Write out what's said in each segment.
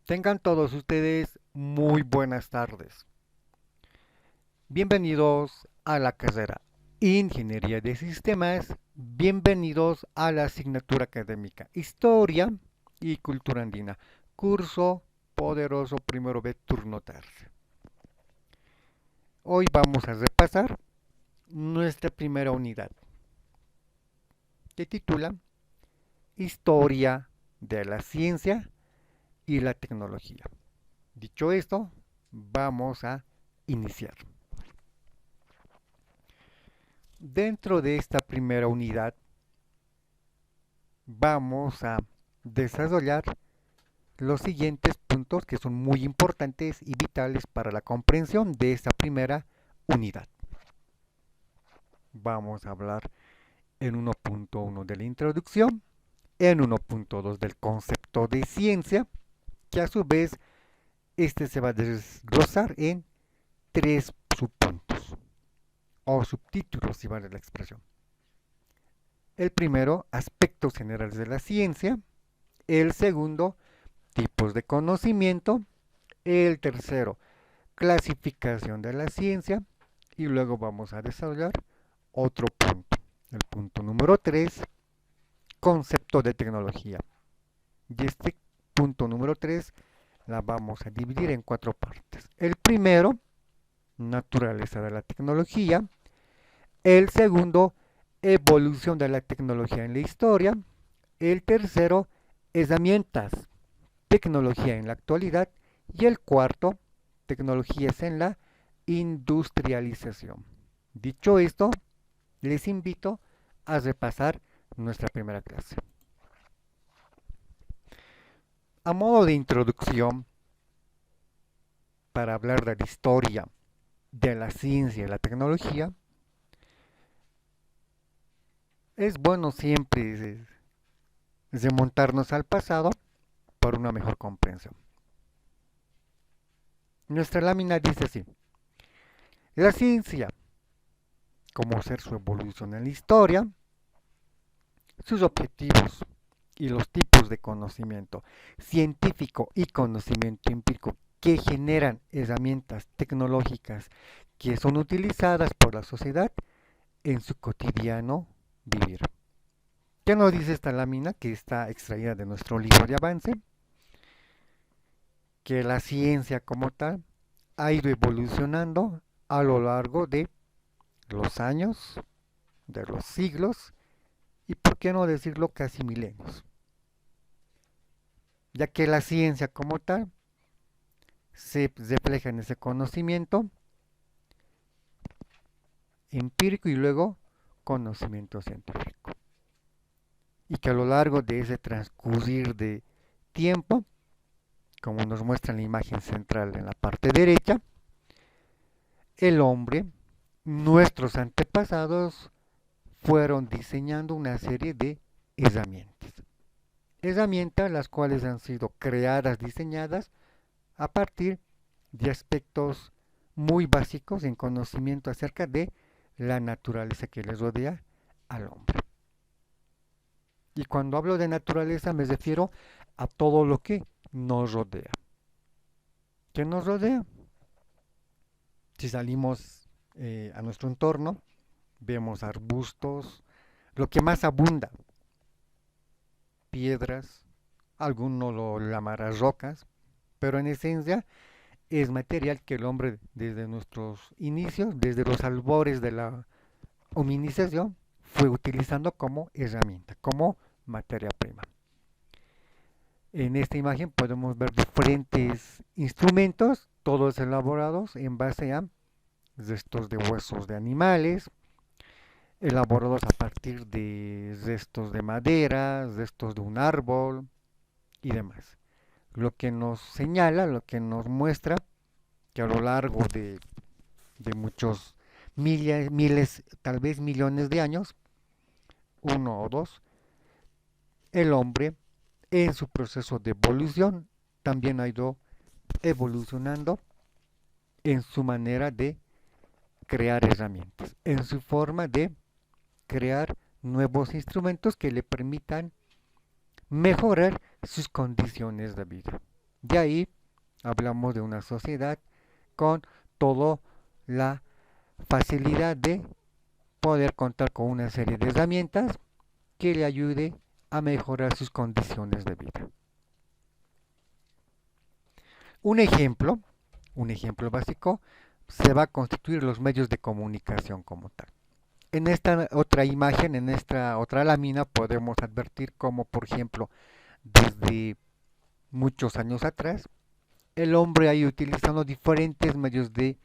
Tengan todos ustedes muy buenas tardes. Bienvenidos a la carrera Ingeniería de Sistemas. Bienvenidos a la asignatura académica Historia y Cultura Andina. Curso poderoso primero B turno tercio. Hoy vamos a repasar nuestra primera unidad que titula Historia de la Ciencia y la Tecnología. Dicho esto, vamos a iniciar. Dentro de esta primera unidad vamos a desarrollar los siguientes puntos que son muy importantes y vitales para la comprensión de esta primera unidad. Vamos a hablar en 1.1 de la introducción, en 1.2 del concepto de ciencia, que a su vez este se va a desglosar en tres subpuntos o subtítulos, si vale la expresión. El primero, aspectos generales de la ciencia. El segundo, tipos de conocimiento. El tercero, clasificación de la ciencia. Y luego vamos a desarrollar otro punto. El punto número 3, concepto de tecnología. Y este punto número 3 la vamos a dividir en cuatro partes. El primero, naturaleza de la tecnología. El segundo, evolución de la tecnología en la historia. El tercero, herramientas, tecnología en la actualidad. Y el cuarto, tecnologías en la industrialización. Dicho esto, les invito a repasar nuestra primera clase. A modo de introducción, para hablar de la historia de la ciencia y la tecnología, es bueno siempre remontarnos al pasado para una mejor comprensión. Nuestra lámina dice así: la ciencia, como ser su evolución en la historia, sus objetivos y los tipos de conocimiento científico y conocimiento empírico que generan herramientas tecnológicas que son utilizadas por la sociedad en su cotidiano vivir. ¿Qué nos dice esta lámina que está extraída de nuestro libro de avance? Que la ciencia como tal ha ido evolucionando a lo largo de los años, de los siglos y, por qué no decirlo, casi milenios. Ya que la ciencia como tal se refleja en ese conocimiento empírico y luego conocimiento científico. Y que a lo largo de ese transcurrir de tiempo, como nos muestra en la imagen central en la parte derecha, el hombre, nuestros antepasados, fueron diseñando una serie de herramientas. Herramientas las cuales han sido creadas, diseñadas a partir de aspectos muy básicos en conocimiento acerca de la naturaleza que les rodea al hombre. Y cuando hablo de naturaleza me refiero a todo lo que nos rodea. ¿Qué nos rodea? Si salimos a nuestro entorno, vemos arbustos, lo que más abunda, piedras, alguno lo llamará rocas, pero en esencia es material que el hombre desde nuestros inicios, desde los albores de la hominización, fue utilizando como herramienta, como materia prima. En esta imagen podemos ver diferentes instrumentos, todos elaborados en base a restos de huesos de animales, elaborados a partir de restos de madera, restos de un árbol y demás. Lo que nos señala, lo que nos muestra que a lo largo de muchos miles, tal vez millones de años, uno o dos, el hombre en su proceso de evolución también ha ido evolucionando en su manera de crear herramientas, en su forma de crear nuevos instrumentos que le permitan mejorar sus condiciones de vida. De ahí hablamos de una sociedad con toda la facilidad de poder contar con una serie de herramientas que le ayude a mejorar sus condiciones de vida. Un ejemplo, un ejemplo básico, se va a constituir los medios de comunicación como tal. En esta otra imagen, en esta otra lámina, podemos advertir cómo, por ejemplo, desde muchos años atrás, el hombre ha ido utilizando diferentes medios de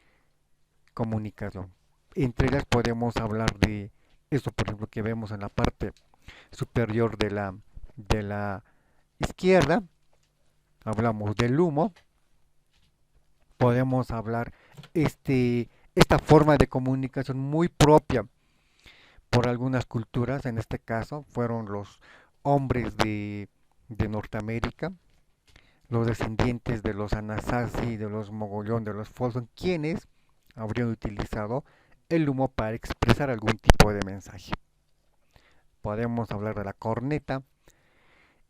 comunicación. Entre ellas podemos hablar de eso, por ejemplo, que vemos en la parte superior de la izquierda, hablamos del humo, podemos hablar esta forma de comunicación muy propia por algunas culturas, en este caso fueron los hombres de Norteamérica, los descendientes de los Anasazi, de los Mogollón, de los Folsom, quienes habrían utilizado el humo para expresar algún tipo de mensaje. Podemos hablar de la corneta,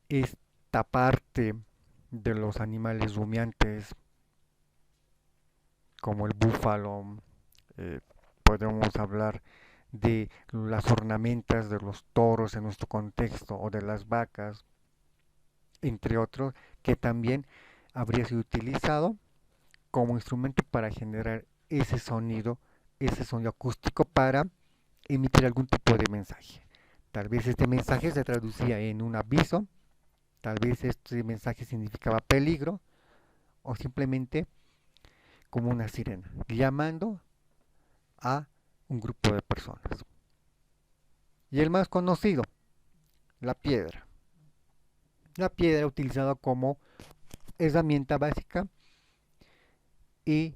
esta parte de los animales rumiantes como el búfalo, eh, podemos hablar de las ornamentas de los toros en nuestro contexto o de las vacas, entre otros, que también habría sido utilizado como instrumento para generar ese sonido acústico para emitir algún tipo de mensaje. Tal vez este mensaje se traducía en un aviso, tal vez este mensaje significaba peligro o simplemente como una sirena, llamando a un grupo de personas. Y el más conocido, la piedra. La piedra utilizada como herramienta básica y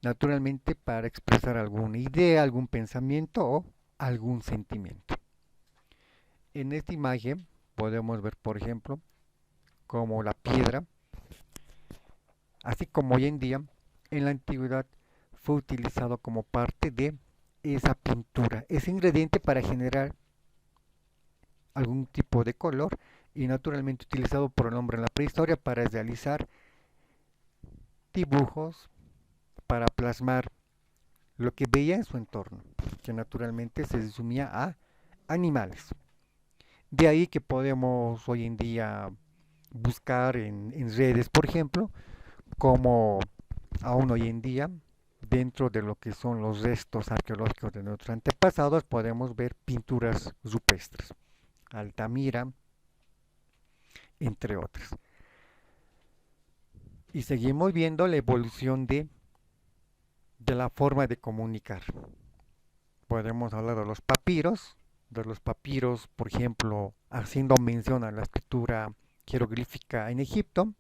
naturalmente para expresar alguna idea, algún pensamiento o algún sentimiento. En esta imagen podemos ver, por ejemplo, como la piedra, así como hoy en día, en la antigüedad fue utilizado como parte de esa pintura, ese ingrediente para generar algún tipo de color y naturalmente utilizado por el hombre en la prehistoria para realizar dibujos, para plasmar lo que veía en su entorno, que naturalmente se resumía a animales. De ahí que podemos hoy en día buscar en redes, por ejemplo, como aún hoy en día, dentro de lo que son los restos arqueológicos de nuestros antepasados, podemos ver pinturas rupestres, Altamira, entre otras. Y seguimos viendo la evolución de la forma de comunicar. Podemos hablar de los papiros, por ejemplo, haciendo mención a la escritura jeroglífica en Egipto.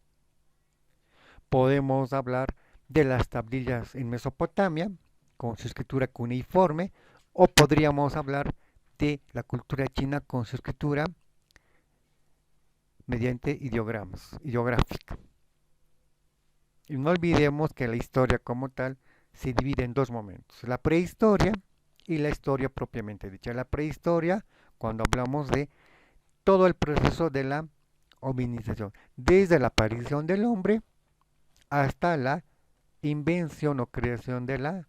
Podemos hablar de las tablillas en Mesopotamia, con su escritura cuneiforme, o podríamos hablar de la cultura china con su escritura mediante ideográfica. Y no olvidemos que la historia como tal se divide en dos momentos, la prehistoria y la historia propiamente dicha. La prehistoria, cuando hablamos de todo el proceso de la hominización, desde la aparición del hombre hasta la invención o creación de la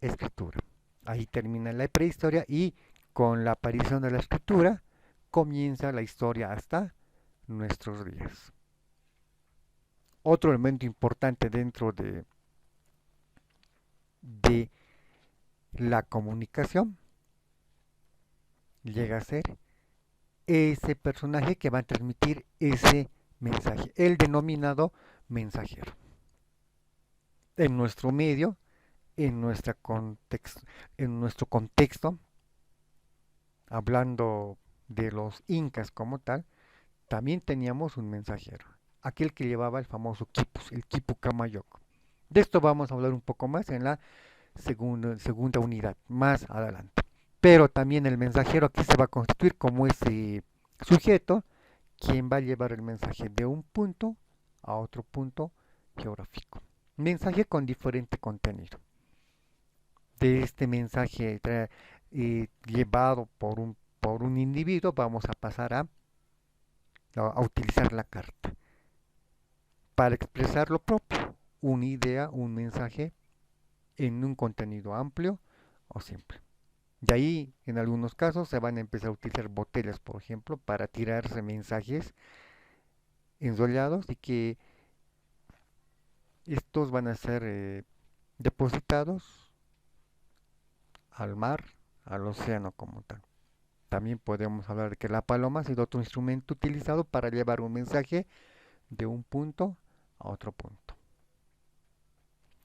escritura. Ahí termina la prehistoria y con la aparición de la escritura comienza la historia hasta nuestros días. Otro elemento importante dentro de la comunicación llega a ser ese personaje que va a transmitir ese mensaje, el denominado mensajero. En nuestro medio, en nuestro contexto, hablando de los incas como tal, también teníamos un mensajero, aquel que llevaba el famoso quipus, el quipu camayoco. De esto vamos a hablar un poco más en la segunda unidad, más adelante. Pero también el mensajero aquí se va a constituir como ese sujeto quien va a llevar el mensaje de un punto a otro punto geográfico. Mensaje con diferente contenido. De este mensaje llevado por un individuo vamos a pasar a utilizar la carta. para expresar lo propio, una idea, un mensaje en un contenido amplio o simple. De ahí, en algunos casos, se van a empezar a utilizar botellas, por ejemplo, para tirarse mensajes enrollados y que estos van a ser depositados al mar, al océano como tal. También podemos hablar de que la paloma ha sido otro instrumento utilizado para llevar un mensaje de un punto a otro punto.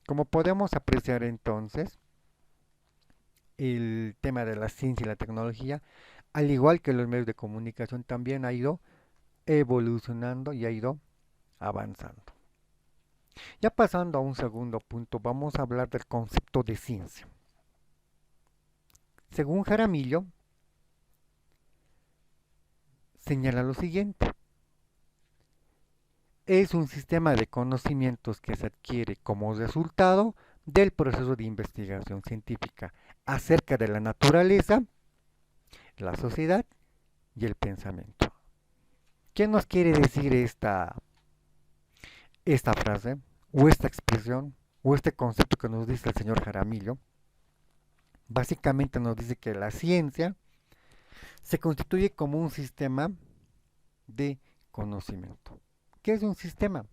Como podemos apreciar entonces, el tema de la ciencia y la tecnología, al igual que los medios de comunicación, también ha ido evolucionando y ha ido avanzando. Ya pasando a un segundo punto, vamos a hablar del concepto de ciencia. Según Jaramillo, señala lo siguiente. Es un sistema de conocimientos que se adquiere como resultado del proceso de investigación científica acerca de la naturaleza, la sociedad y el pensamiento. ¿Qué nos quiere decir esta frase o esta expresión o este concepto que nos dice el señor Jaramillo? Básicamente nos dice que la ciencia se constituye como un sistema de conocimiento. ¿Qué es un sistema?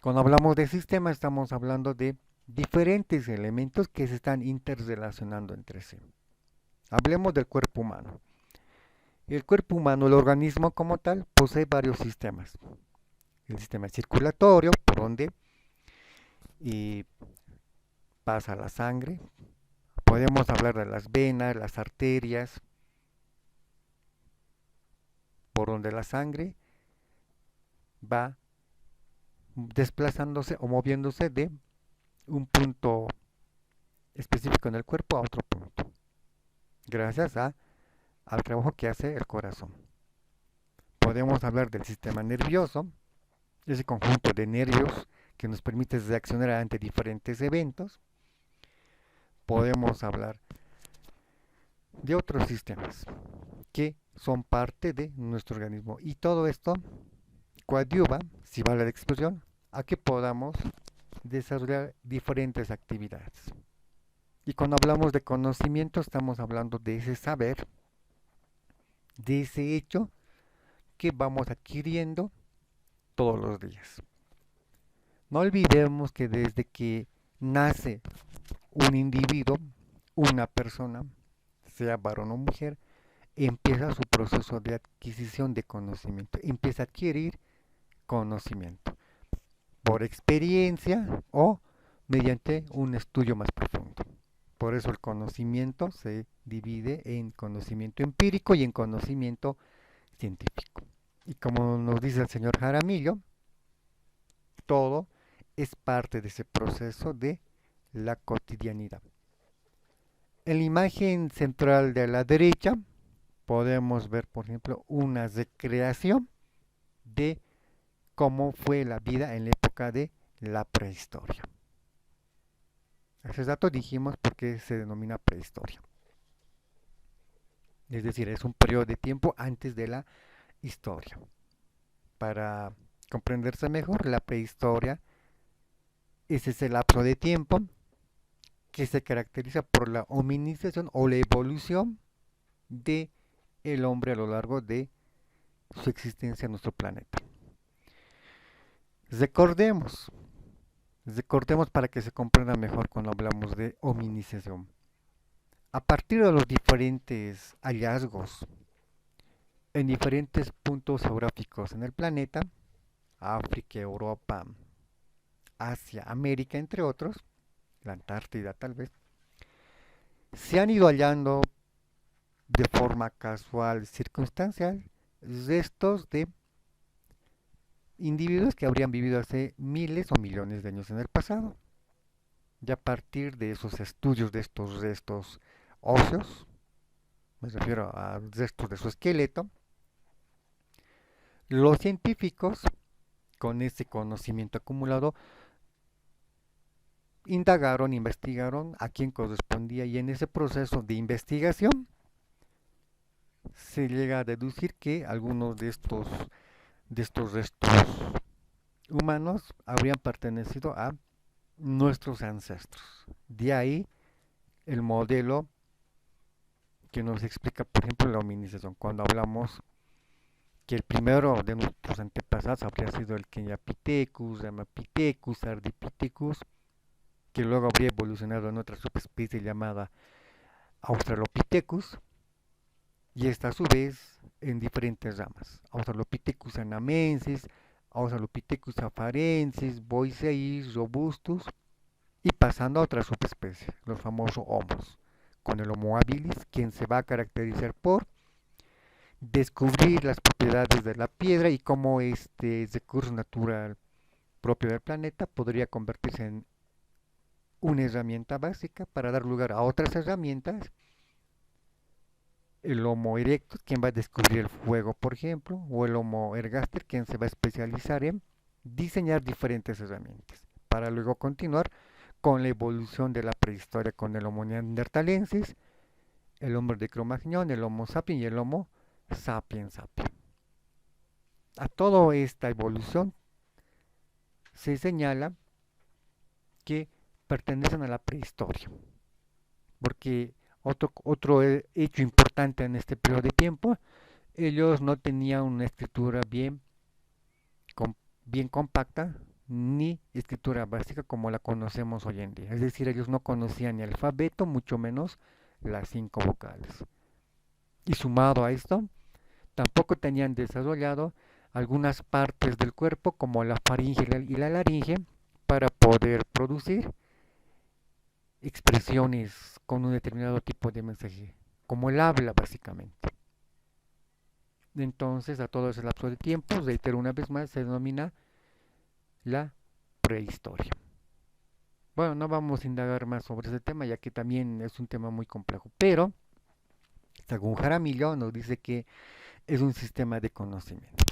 Cuando hablamos de sistema estamos hablando de diferentes elementos que se están interrelacionando entre sí. Hablemos del cuerpo humano. El cuerpo humano, el organismo como tal, posee varios sistemas. El sistema circulatorio, por donde pasa la sangre. Podemos hablar de las venas, las arterias, por donde la sangre va desplazándose o moviéndose de un punto específico en el cuerpo a otro punto, gracias al trabajo que hace el corazón. Podemos hablar del sistema nervioso, ese conjunto de nervios que nos permite reaccionar ante diferentes eventos. Podemos hablar de otros sistemas que son parte de nuestro organismo y todo esto coadyuva, si vale la expresión, a que podamos desarrollar diferentes actividades. Y cuando hablamos de conocimiento estamos hablando de ese saber, de ese hecho que vamos adquiriendo todos los días. No olvidemos que desde que nace un individuo, una persona, sea varón o mujer, empieza su proceso de adquisición de conocimiento, empieza a adquirir conocimiento por experiencia o mediante un estudio más profundo. Por eso el conocimiento se divide en conocimiento empírico y en conocimiento científico. Y como nos dice el señor Jaramillo, todo es parte de ese proceso de la cotidianidad. En la imagen central de la derecha podemos ver, por ejemplo, una recreación de cómo fue la vida en la época de la prehistoria. Ese dato dijimos porque se denomina prehistoria. Es decir, es un periodo de tiempo antes de la historia. Para comprenderse mejor, la prehistoria es ese lapso de tiempo que se caracteriza por la hominización o la evolución de el hombre a lo largo de su existencia en nuestro planeta. Recordemos, recordemos para que se comprenda mejor cuando hablamos de hominización. A partir de los diferentes hallazgos en diferentes puntos geográficos en el planeta, África, Europa, Asia, América, entre otros, la Antártida tal vez, se han ido hallando de forma casual, circunstancial, restos de individuos que habrían vivido hace miles o millones de años en el pasado. Y a partir de esos estudios de estos restos óseos, me refiero a restos de su esqueleto, los científicos, con ese conocimiento acumulado, indagaron, investigaron a quién correspondía y en ese proceso de investigación se llega a deducir que algunos de estos restos humanos habrían pertenecido a nuestros ancestros. De ahí el modelo que nos explica, por ejemplo, la hominización. Cuando hablamos que el primero de nuestros antepasados habría sido el Kenyapithecus, Ramapithecus, Ardipithecus, que luego habría evolucionado en otra subespecie llamada Australopithecus, y esta a su vez en diferentes ramas. Australopithecus anamensis, Australopithecus afarensis, boiseis, robustus, y pasando a otra subespecie, los famosos homos, con el Homo habilis, quien se va a caracterizar por descubrir las propiedades de la piedra y cómo este recurso natural propio del planeta podría convertirse en una herramienta básica para dar lugar a otras herramientas. El Homo erectus, quien va a descubrir el fuego, por ejemplo, o el Homo ergaster, quien se va a especializar en diseñar diferentes herramientas, para luego continuar con la evolución de la prehistoria con el Homo neanderthalensis, el hombre de Cro-Magnon, el Homo sapiens y el Homo sapiens sapiens. A toda esta evolución se señala que pertenecen a la prehistoria, porque otro hecho importante en este periodo de tiempo, ellos no tenían una escritura com- bien compacta ni escritura básica como la conocemos hoy en día. Es decir, ellos no conocían ni alfabeto, mucho menos las 5 vocales. Y sumado a esto, tampoco tenían desarrollado algunas partes del cuerpo como la faringe y la laringe para poder producir expresiones con un determinado tipo de mensaje, como el habla básicamente. Entonces, a todo ese lapso de tiempo, reitero una vez más, se denomina la prehistoria. Bueno, no vamos a indagar más sobre ese tema, ya que también es un tema muy complejo, pero según Jaramillo nos dice que es un sistema de conocimiento.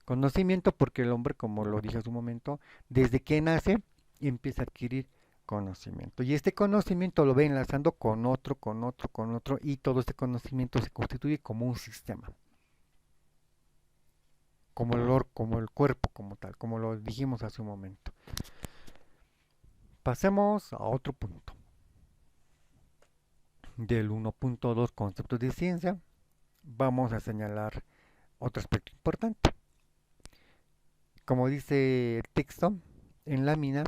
Conocimiento porque el hombre, como lo dije hace un momento, desde que nace empieza a adquirir conocimiento. Y este conocimiento lo ve enlazando con otro, con otro, con otro, y todo este conocimiento se constituye como un sistema, como el cuerpo, como tal, como lo dijimos hace un momento. Pasemos a otro punto. Del 1.2 conceptos de ciencia, vamos a señalar otro aspecto importante. Como dice el texto, en lámina,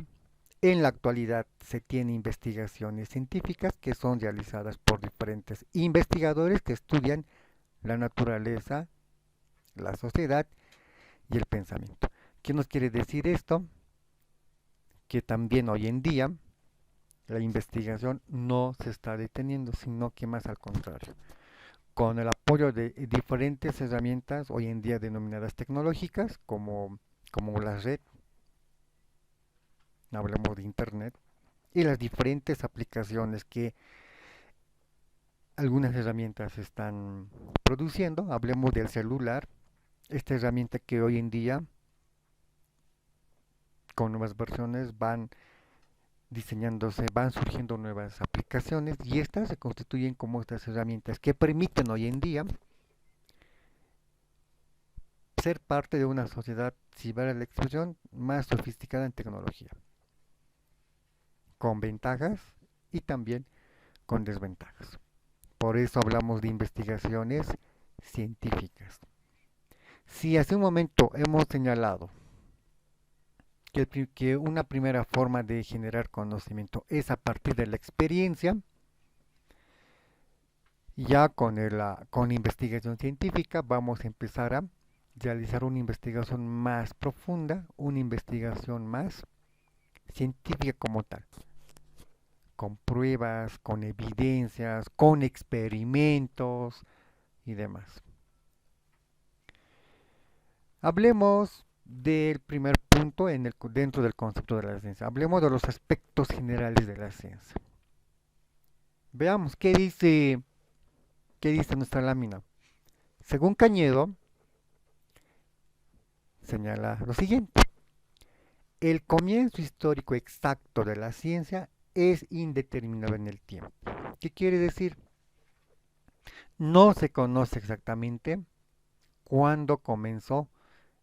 en la actualidad se tienen investigaciones científicas que son realizadas por diferentes investigadores que estudian la naturaleza, la sociedad y el pensamiento. ¿Qué nos quiere decir esto? Que también hoy en día la investigación no se está deteniendo, sino que más al contrario. Con el apoyo de diferentes herramientas hoy en día denominadas tecnológicas, como la red, hablemos de Internet, y las diferentes aplicaciones que algunas herramientas están produciendo, hablemos del celular, esta herramienta que hoy en día con nuevas versiones van diseñándose, van surgiendo nuevas aplicaciones y estas se constituyen como estas herramientas que permiten hoy en día ser parte de una sociedad, si vale la expresión, más sofisticada en tecnología, con ventajas y también con desventajas. Por eso hablamos de investigaciones científicas. Si hace un momento hemos señalado que una primera forma de generar conocimiento es a partir de la experiencia, ya con investigación científica vamos a empezar a realizar una investigación más profunda, una investigación más científica como tal, con pruebas, con evidencias, con experimentos y demás. Hablemos del primer punto dentro del concepto de la ciencia. Hablemos de los aspectos generales de la ciencia. Veamos qué dice nuestra lámina. Según Cañedo, señala lo siguiente. El comienzo histórico exacto de la ciencia es indeterminado en el tiempo. ¿Qué quiere decir? No se conoce exactamente cuándo comenzó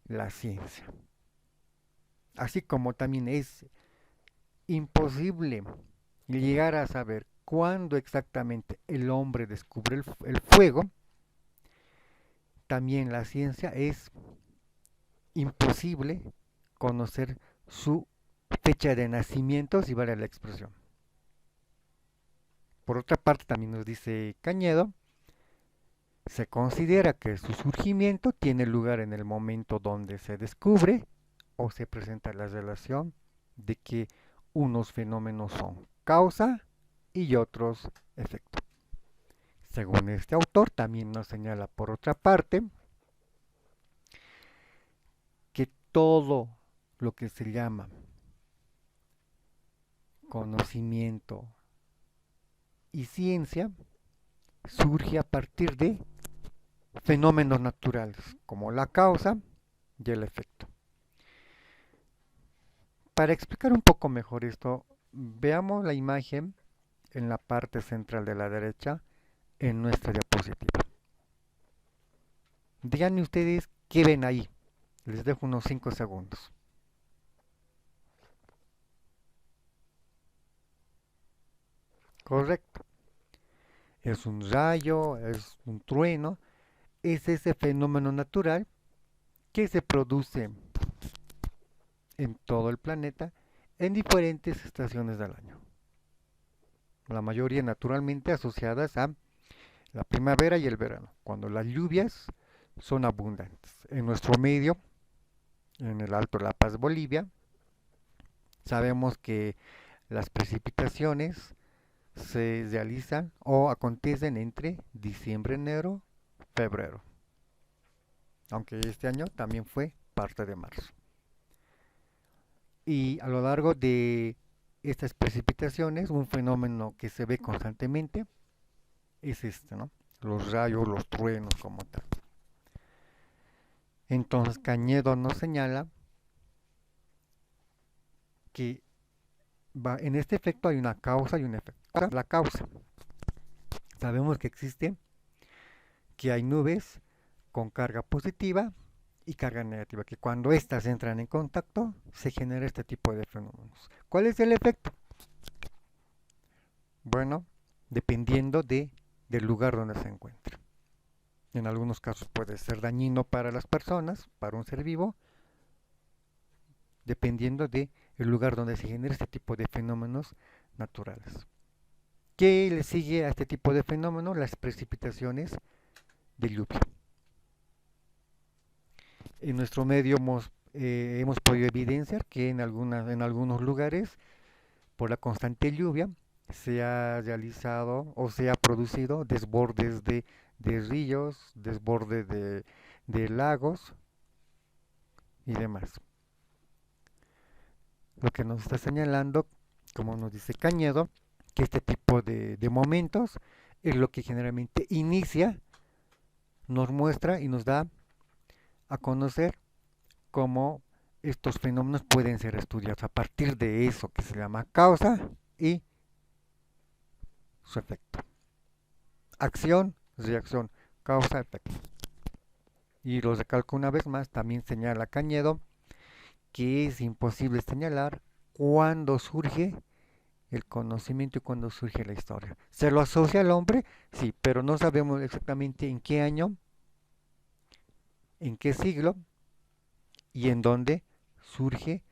la ciencia. así como también es imposible llegar a saber cuándo exactamente el hombre descubre el fuego, también la ciencia es imposible conocer su fecha de nacimiento, si vale la expresión. Por otra parte, también nos dice Cañedo, se considera que su surgimiento tiene lugar en el momento donde se descubre o se presenta la relación de que unos fenómenos son causa y otros efecto. Según este autor, también nos señala por otra parte que todo lo que se llama conocimiento y ciencia surge a partir de fenómenos naturales, como la causa y el efecto. Para explicar un poco mejor esto, veamos la imagen en la parte central de la derecha en nuestra diapositiva. Díganme ustedes qué ven ahí. Les dejo unos 5 segundos. Correcto. Es un rayo, es un trueno, es ese fenómeno natural que se produce en todo el planeta en diferentes estaciones del año. La mayoría naturalmente asociadas a la primavera y el verano, cuando las lluvias son abundantes. En nuestro medio, en el Alto La Paz, Bolivia, sabemos que las precipitaciones se realizan o acontecen entre diciembre, enero, febrero, aunque este año también fue parte de marzo. Y a lo largo de estas precipitaciones, un fenómeno que se ve constantemente es este, ¿no? Los rayos, los truenos como tal. Entonces Cañedo nos señala que en este efecto hay una causa y un efecto. Ahora, la causa. Sabemos que existe, que hay nubes con carga positiva y carga negativa, que cuando éstas entran en contacto se genera este tipo de fenómenos. ¿Cuál es el efecto? Bueno, dependiendo del lugar donde se encuentra. En algunos casos puede ser dañino para las personas, para un ser vivo, dependiendo del lugar donde se genera este tipo de fenómenos naturales. ¿Qué le sigue a este tipo de fenómenos? Las precipitaciones de lluvia. En nuestro medio hemos podido evidenciar que en algunos lugares, por la constante lluvia, se ha realizado o se ha producido desbordes de ríos, desbordes de lagos y demás. Lo que nos está señalando, como nos dice Cañedo, que este tipo de momentos es lo que generalmente inicia, nos muestra y nos da a conocer cómo estos fenómenos pueden ser estudiados a partir de eso que se llama causa y su efecto. Acción, reacción, causa, efecto. Y lo recalco una vez más, también señala Cañedo que es imposible señalar cuándo surge el conocimiento y cuándo surge la historia. ¿Se lo asocia al hombre? Sí, pero no sabemos exactamente en qué año, en qué siglo y en dónde surge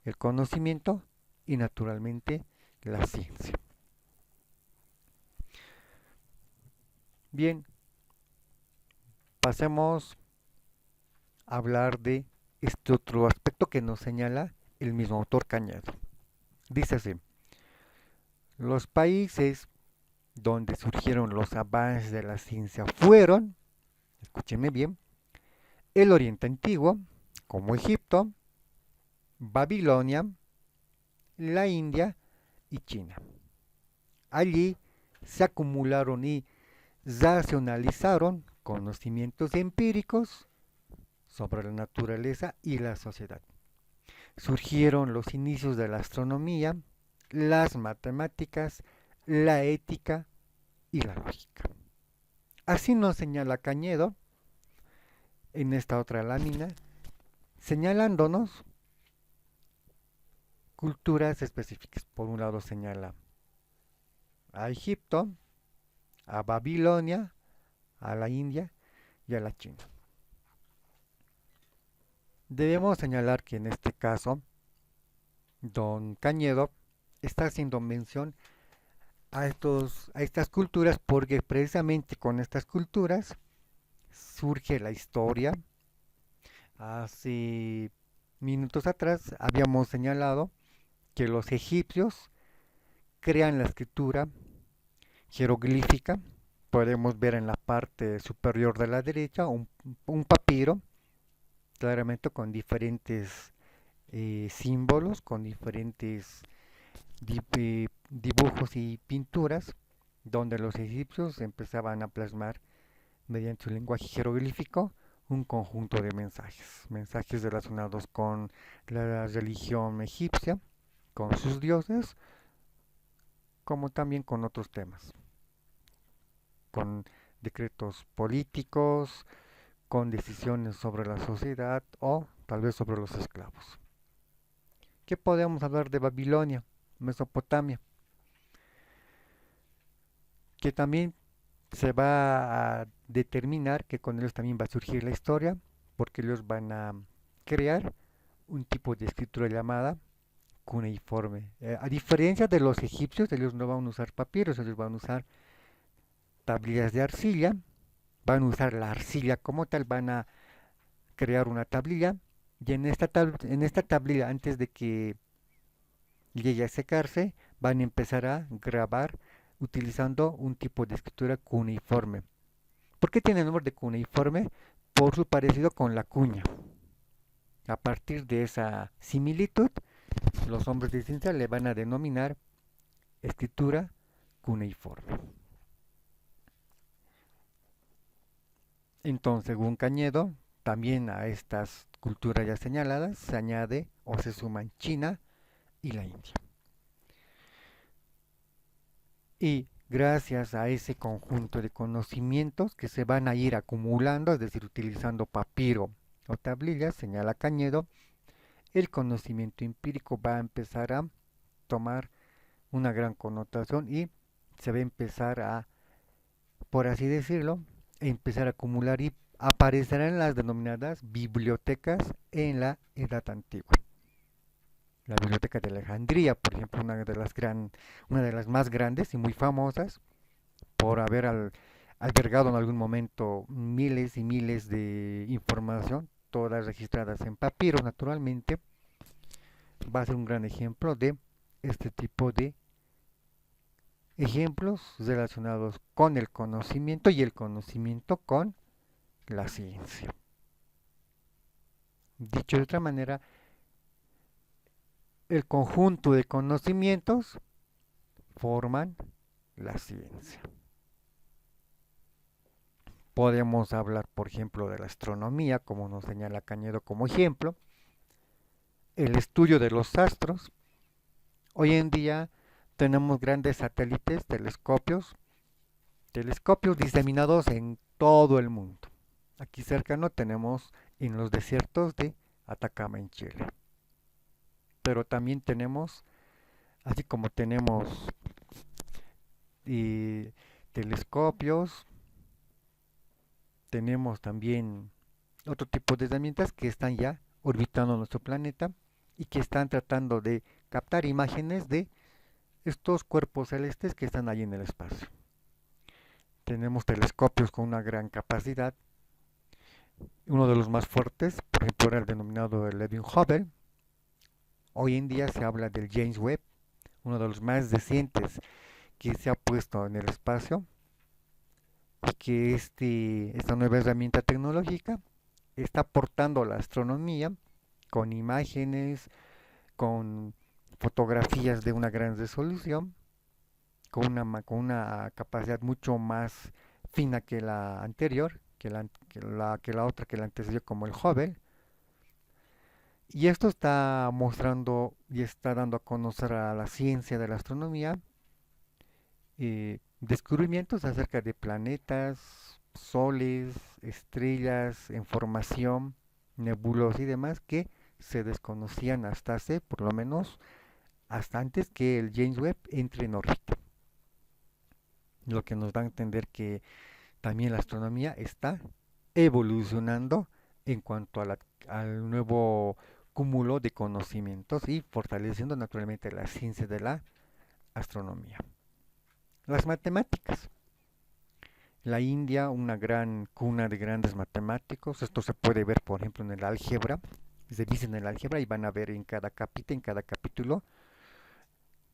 el conocimiento y naturalmente la ciencia. Bien, pasemos a hablar de este otro aspecto que nos señala el mismo autor Cañedo. Dice así, los países donde surgieron los avances de la ciencia fueron, escúcheme bien, el Oriente Antiguo, como Egipto, Babilonia, la India y China. Allí se acumularon y racionalizaron conocimientos empíricos sobre la naturaleza y la sociedad. Surgieron los inicios de la astronomía, las matemáticas, la ética y la lógica. Así nos señala Cañedo en esta otra lámina, señalándonos culturas específicas. Por un lado señala a Egipto, a Babilonia, a la India y a la China. Debemos señalar que en este caso, don Cañedo está haciendo mención a estas culturas porque precisamente con estas culturas surge la historia. Hace minutos atrás habíamos señalado que los egipcios crean la escritura jeroglífica. Podemos ver en la parte superior de la derecha un papiro, claramente con diferentes símbolos, con diferentes dibujos y pinturas, donde los egipcios empezaban a plasmar mediante su lenguaje jeroglífico un conjunto de mensajes, mensajes relacionados con la religión egipcia, con sus dioses, como también con otros temas, con decretos políticos, con decisiones sobre la sociedad o tal vez sobre los esclavos. ¿Qué podemos hablar de Babilonia, Mesopotamia? Que también se va a determinar que con ellos también va a surgir la historia, porque ellos van a crear un tipo de escritura llamada cuneiforme. A diferencia de los egipcios, ellos no van a usar papiros, ellos van a usar tablillas de arcilla, van a usar la arcilla como tal, van a crear una tablilla y en esta tablilla, antes de que llegue a secarse, van a empezar a grabar utilizando un tipo de escritura cuneiforme. ¿Por qué tiene el nombre de cuneiforme? Por su parecido con la cuña. A partir de esa similitud, los hombres de ciencia le van a denominar escritura cuneiforme. Entonces, según Cañedo, también a estas culturas ya señaladas se añade o se suman China y la India. Y gracias a ese conjunto de conocimientos que se van a ir acumulando, es decir, utilizando papiro o tablillas, señala Cañedo, el conocimiento empírico va a empezar a tomar una gran connotación y se va a empezar a, por así decirlo, empezar a acumular y aparecerán las denominadas bibliotecas en la Edad Antigua. La Biblioteca de Alejandría, por ejemplo, una de las más grandes y muy famosas por haber albergado en algún momento miles y miles de información, todas registradas en papiro, naturalmente, va a ser un gran ejemplo de este tipo de ejemplos relacionados con el conocimiento y el conocimiento con la ciencia. Dicho de otra manera, el conjunto de conocimientos forman la ciencia. Podemos hablar, por ejemplo, de la astronomía, como nos señala Cañedo como ejemplo, el estudio de los astros. Hoy en día tenemos grandes satélites, telescopios diseminados en todo el mundo. Aquí cercano tenemos en los desiertos de Atacama en Chile. Pero también tenemos, así como tenemos telescopios, tenemos también otro tipo de herramientas que están ya orbitando nuestro planeta y que están tratando de captar imágenes de estos cuerpos celestes que están ahí en el espacio. Tenemos telescopios con una gran capacidad. Uno de los más fuertes, por ejemplo, era el denominado el Edwin Hubble. Hoy en día se habla del James Webb, uno de los más recientes que se ha puesto en el espacio y que esta nueva herramienta tecnológica está aportando la astronomía con imágenes, con fotografías de una gran resolución, con una capacidad mucho más fina que la anterior, que la otra que la antecedió como el Hubble. Y esto está mostrando y está dando a conocer a la ciencia de la astronomía descubrimientos acerca de planetas, soles, estrellas en formación, nebulosas y demás que se desconocían hasta hace por lo menos hasta antes que el James Webb entre en órbita. Lo que nos da a entender que también la astronomía está evolucionando en cuanto al nuevo cúmulo de conocimientos y fortaleciendo naturalmente la ciencia de la astronomía. Las matemáticas. La India, una gran cuna de grandes matemáticos. Esto se puede ver, por ejemplo, en el álgebra. Se dice en el álgebra y van a ver en cada capítulo,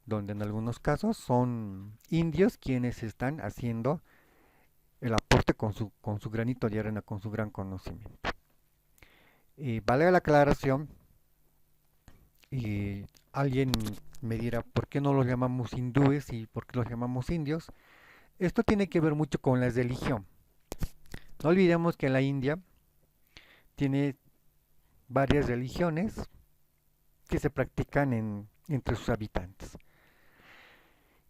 donde en algunos casos son indios quienes están haciendo el aporte con su granito de arena, con su gran conocimiento. Y vale la aclaración, y alguien me dirá, ¿por qué no los llamamos hindúes y por qué los llamamos indios? Esto tiene que ver mucho con la religión. No olvidemos que la India tiene varias religiones que se practican entre sus habitantes.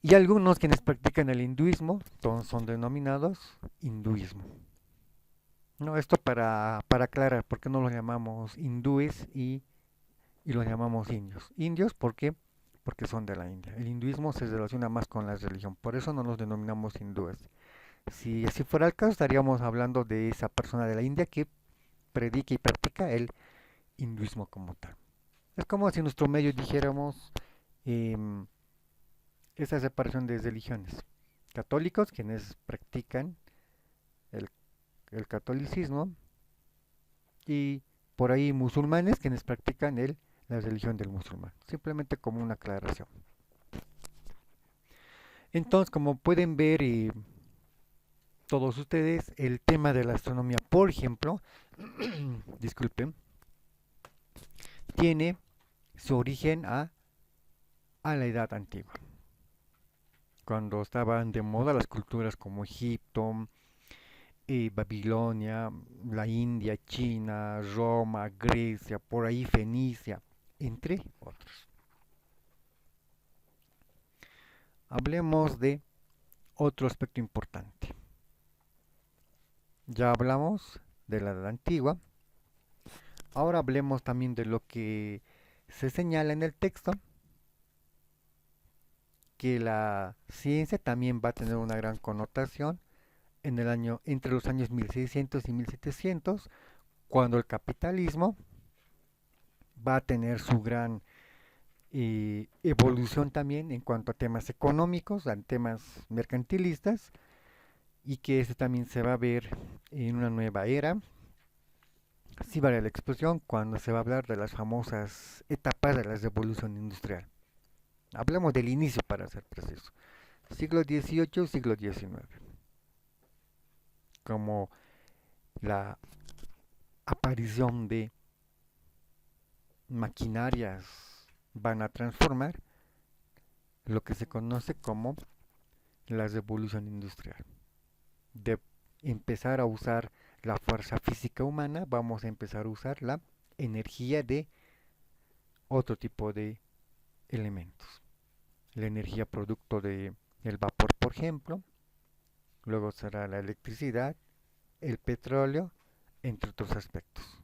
Y algunos quienes practican el hinduismo son denominados hinduismo. No, esto para aclarar por qué no los llamamos hindúes y los llamamos indios. Indios, ¿por qué? Porque son de la India. El hinduismo se relaciona más con la religión, por eso no los denominamos hindúes. Si así fuera el caso, estaríamos hablando de esa persona de la India que predica y practica el hinduismo como tal. Es como si en nuestro medio dijéramos em, esa separación de religiones. Católicos, quienes practican el, el catolicismo, y por ahí musulmanes, quienes practican la religión del musulmán. Simplemente como una aclaración. Entonces, como pueden ver todos ustedes, el tema de la astronomía, por ejemplo, disculpen, tiene su origen a la Edad Antigua, cuando estaban de moda las culturas como Egipto, Babilonia, la India, China, Roma, Grecia, por ahí Fenicia, entre otros. Hablemos de otro aspecto importante. Ya hablamos de la Edad Antigua, ahora hablemos también de lo que se señala en el texto, que la ciencia también va a tener una gran connotación entre los años 1600 y 1700, cuando el capitalismo va a tener su gran evolución también en cuanto a temas económicos, a temas mercantilistas, y que este también se va a ver en una nueva era. Sí vale la expresión cuando se va a hablar de las famosas etapas de la revolución industrial. Hablemos del inicio para ser preciso. Siglo XVIII, siglo XIX. Como la aparición de maquinarias van a transformar lo que se conoce como la revolución industrial. De empezar a usar la fuerza física humana, vamos a empezar a usar la energía de otro tipo de elementos. La energía producto del vapor, por ejemplo, luego será la electricidad, el petróleo, entre otros aspectos.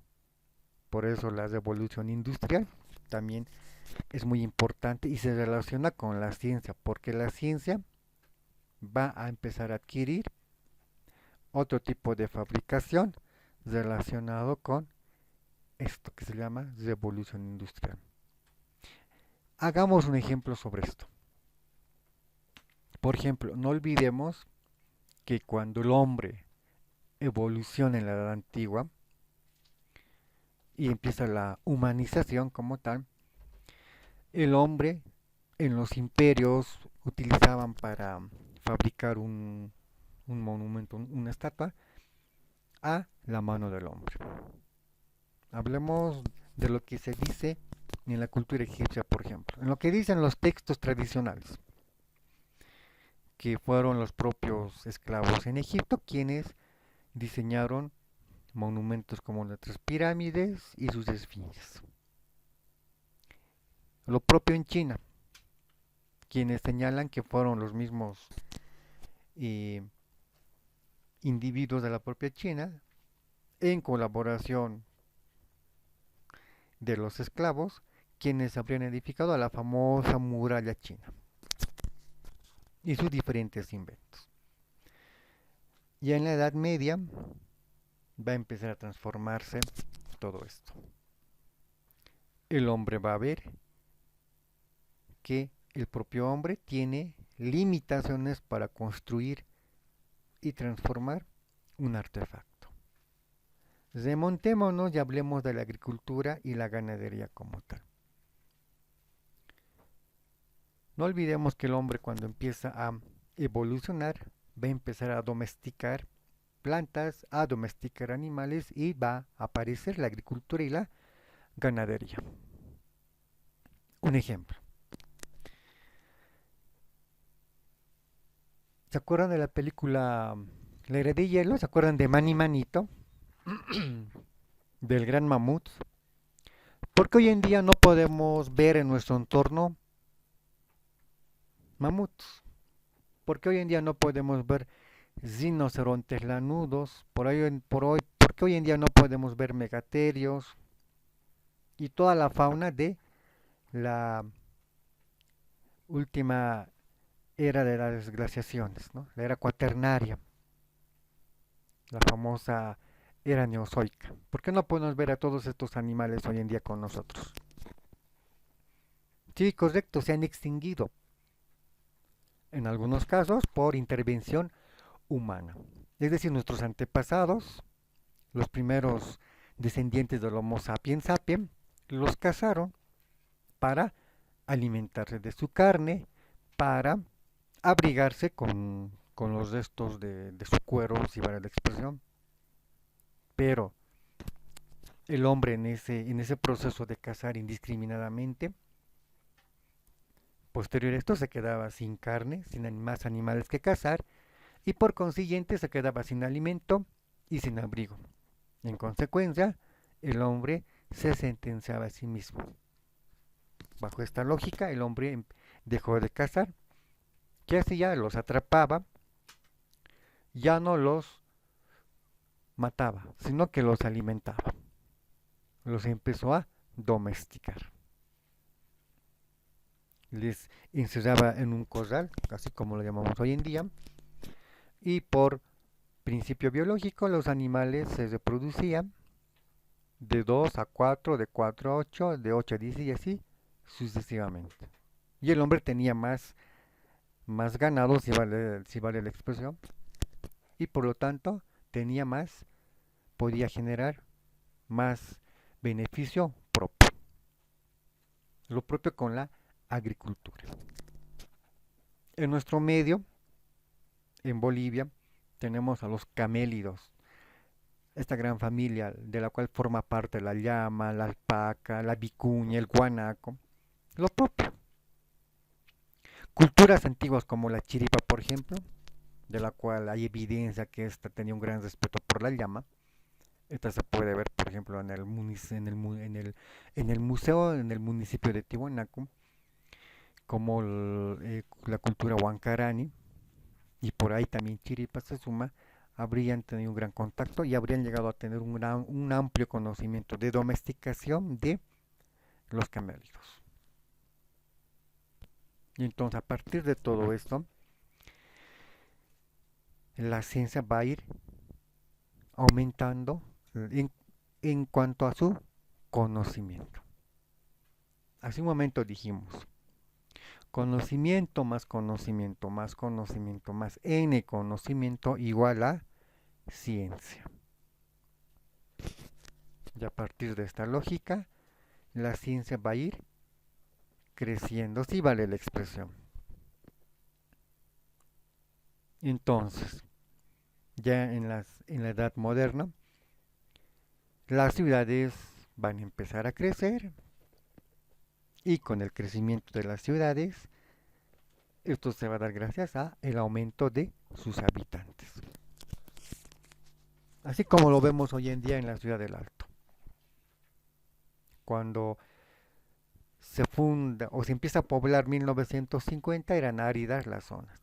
Por eso la revolución industrial también es muy importante y se relaciona con la ciencia, porque la ciencia va a empezar a adquirir otro tipo de fabricación relacionado con esto que se llama revolución industrial. Hagamos un ejemplo sobre esto. Por ejemplo, no olvidemos que cuando el hombre evoluciona en la edad antigua y empieza la humanización como tal, el hombre en los imperios utilizaban para fabricar un monumento, una estatua, a la mano del hombre. Hablemos de lo que se dice en la cultura egipcia, por ejemplo, en lo que dicen los textos tradicionales, que fueron los propios esclavos en Egipto quienes diseñaron monumentos como nuestras pirámides y sus esfinges. Lo propio en China, quienes señalan que fueron los mismos eh, individuos de la propia China, en colaboración de los esclavos, quienes habrían edificado la famosa muralla china y sus diferentes inventos. Y en la Edad Media va a empezar a transformarse todo esto. El hombre va a ver que el propio hombre tiene limitaciones para construir y transformar un artefacto. Remontémonos y hablemos de la agricultura y la ganadería como tal. No olvidemos que el hombre cuando empieza a evolucionar va a empezar a domesticar plantas, a domesticar animales y va a aparecer la agricultura y la ganadería. Un ejemplo. ¿Se acuerdan de la película La Era de Hielo? ¿Se acuerdan de Manny Manito? Del gran mamut. Porque hoy en día no podemos ver en nuestro entorno mamuts. Porque hoy en día no podemos ver rinocerontes lanudos. Porque hoy en día no podemos ver megaterios y toda la fauna de la última era de las glaciaciones, ¿no? La era cuaternaria, la famosa era neozoica. ¿Por qué no podemos ver a todos estos animales hoy en día con nosotros? Sí, correcto, se han extinguido. En algunos casos por intervención humana. Es decir, nuestros antepasados, los primeros descendientes del Homo sapiens sapiens, los cazaron para alimentarse de su carne, para abrigarse con los restos de su cuero, si vale la expresión. Pero el hombre en ese proceso de cazar indiscriminadamente, posterior a esto se quedaba sin carne, sin más animales que cazar, y por consiguiente se quedaba sin alimento y sin abrigo. En consecuencia, el hombre se sentenciaba a sí mismo. Bajo esta lógica, el hombre dejó de cazar. ¿Qué hacía? Los atrapaba, ya no los mataba, sino que los alimentaba. Los empezó a domesticar. Les encerraba en un corral, así como lo llamamos hoy en día, y por principio biológico los animales se reproducían de 2 a 4, de 4 a 8, de 8 a 10 y así sucesivamente. Y el hombre tenía más ganado, si vale la expresión, y por lo tanto tenía más, podía generar más beneficio propio. Lo propio con la agricultura. En nuestro medio, en Bolivia, tenemos a los camélidos, esta gran familia de la cual forma parte la llama, la alpaca, la vicuña, el guanaco, lo propio. Culturas antiguas como la chiripa, por ejemplo, de la cual hay evidencia que ésta tenía un gran respeto por la llama. Esta se puede ver, por ejemplo, en el museo, en el municipio de Tiwanaku, como la cultura huancarani, y por ahí también Chiripa se suma, habrían tenido un gran contacto y habrían llegado a tener un amplio conocimiento de domesticación de los camélidos. Y entonces, a partir de todo esto, la ciencia va a ir aumentando en cuanto a su conocimiento. Hace un momento dijimos, conocimiento más conocimiento más conocimiento más n conocimiento igual a ciencia. Y a partir de esta lógica, la ciencia va a ir creciendo, si vale la expresión. Entonces, ya en la edad moderna, las ciudades van a empezar a crecer y con el crecimiento de las ciudades, esto se va a dar gracias a el aumento de sus habitantes. Así como lo vemos hoy en día en la ciudad del Alto. Cuando se funda o se empieza a poblar 1950 eran áridas las zonas.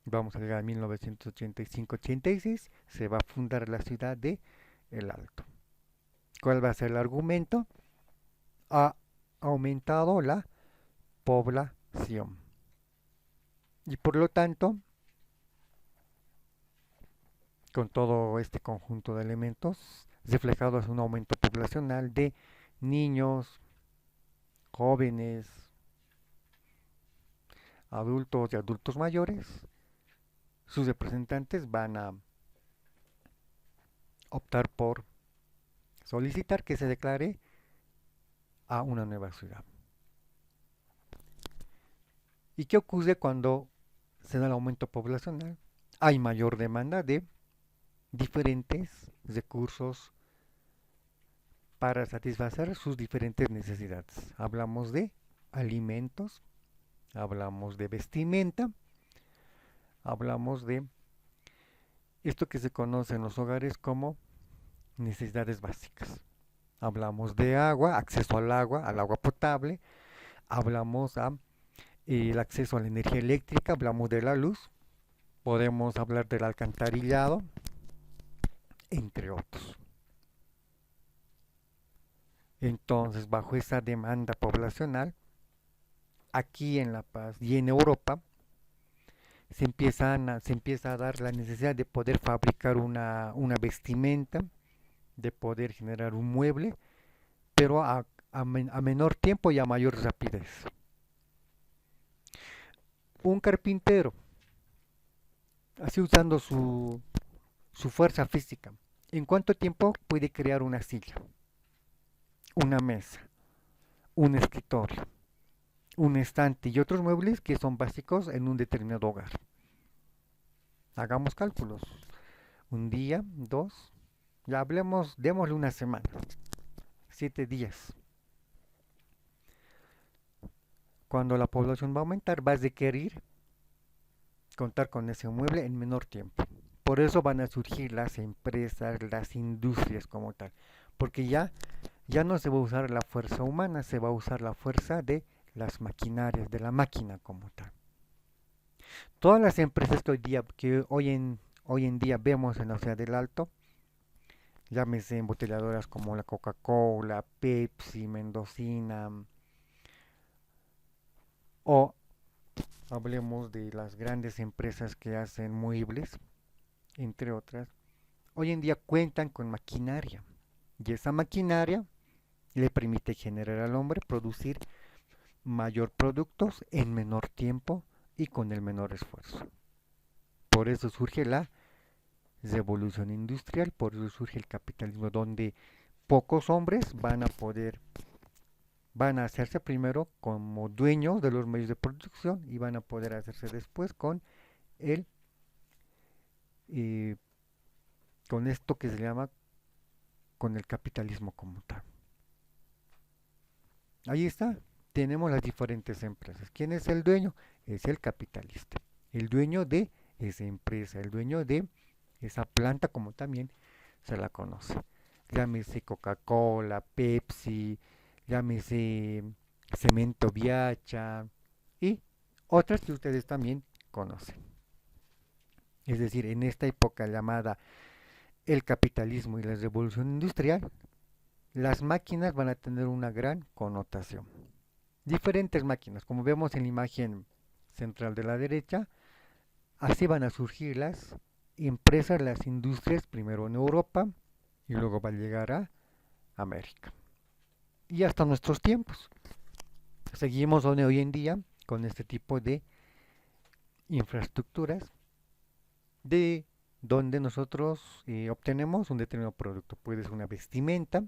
Vamos a llegar a 1985-86, se va a fundar la ciudad de El Alto. ¿Cuál va a ser el argumento? ha aumentado la población. Y por lo tanto, con todo este conjunto de elementos, reflejado es un aumento poblacional de niños, jóvenes, adultos y adultos mayores. Sus representantes van a optar por solicitar que se declare a una nueva ciudad. ¿Y qué ocurre cuando se da el aumento poblacional? Hay mayor demanda de diferentes recursos para satisfacer sus diferentes necesidades. Hablamos de alimentos, hablamos de vestimenta, hablamos de esto que se conoce en los hogares como necesidades básicas. Hablamos de agua, acceso al agua potable, hablamos a el acceso a la energía eléctrica, hablamos de la luz, podemos hablar del alcantarillado, entre otros. Entonces, bajo esa demanda poblacional, aquí en La Paz y en Europa, se empieza a dar la necesidad de poder fabricar una vestimenta, de poder generar un mueble, pero a menor tiempo y a mayor rapidez. Un carpintero, así usando su fuerza física, ¿en cuánto tiempo puede crear una silla, una mesa, un escritorio, un estante y otros muebles que son básicos en un determinado hogar? Hagamos cálculos. Un día, dos, ya hablemos, démosle una semana, 7 días. Cuando la población va a aumentar, va a requerir contar con ese mueble en menor tiempo. Por eso van a surgir las empresas, las industrias como tal. Porque ya no se va a usar la fuerza humana, se va a usar la fuerza de las maquinarias, de la máquina como tal. Todas las empresas hoy en día vemos en la ciudad del Alto, llámese embotelladoras como la Coca-Cola, Pepsi, Mendocina, o hablemos de las grandes empresas que hacen muebles, entre otras, hoy en día cuentan con maquinaria. Y esa maquinaria le permite generar al hombre producir mayor productos en menor tiempo y con el menor esfuerzo. Por eso surge la revolución industrial, por eso surge el capitalismo, donde pocos hombres van a hacerse primero como dueños de los medios de producción y van a poder hacerse después el, eh, con esto que se llama con el capitalismo como tal. Ahí está, tenemos las diferentes empresas. ¿Quién es el dueño? Es el capitalista, el dueño de esa empresa, el dueño de esa planta como también se la conoce. Llámese Coca-Cola, Pepsi, llámese Cemento Viacha y otras que ustedes también conocen. Es decir, en esta época llamada el capitalismo y la revolución industrial, las máquinas van a tener una gran connotación. Diferentes máquinas, como vemos en la imagen central de la derecha, así van a surgir las empresas, las industrias, primero en Europa y luego va a llegar a América. Y hasta nuestros tiempos. Seguimos hoy en día con este tipo de infraestructuras de donde nosotros obtenemos un determinado producto. Puede ser una vestimenta,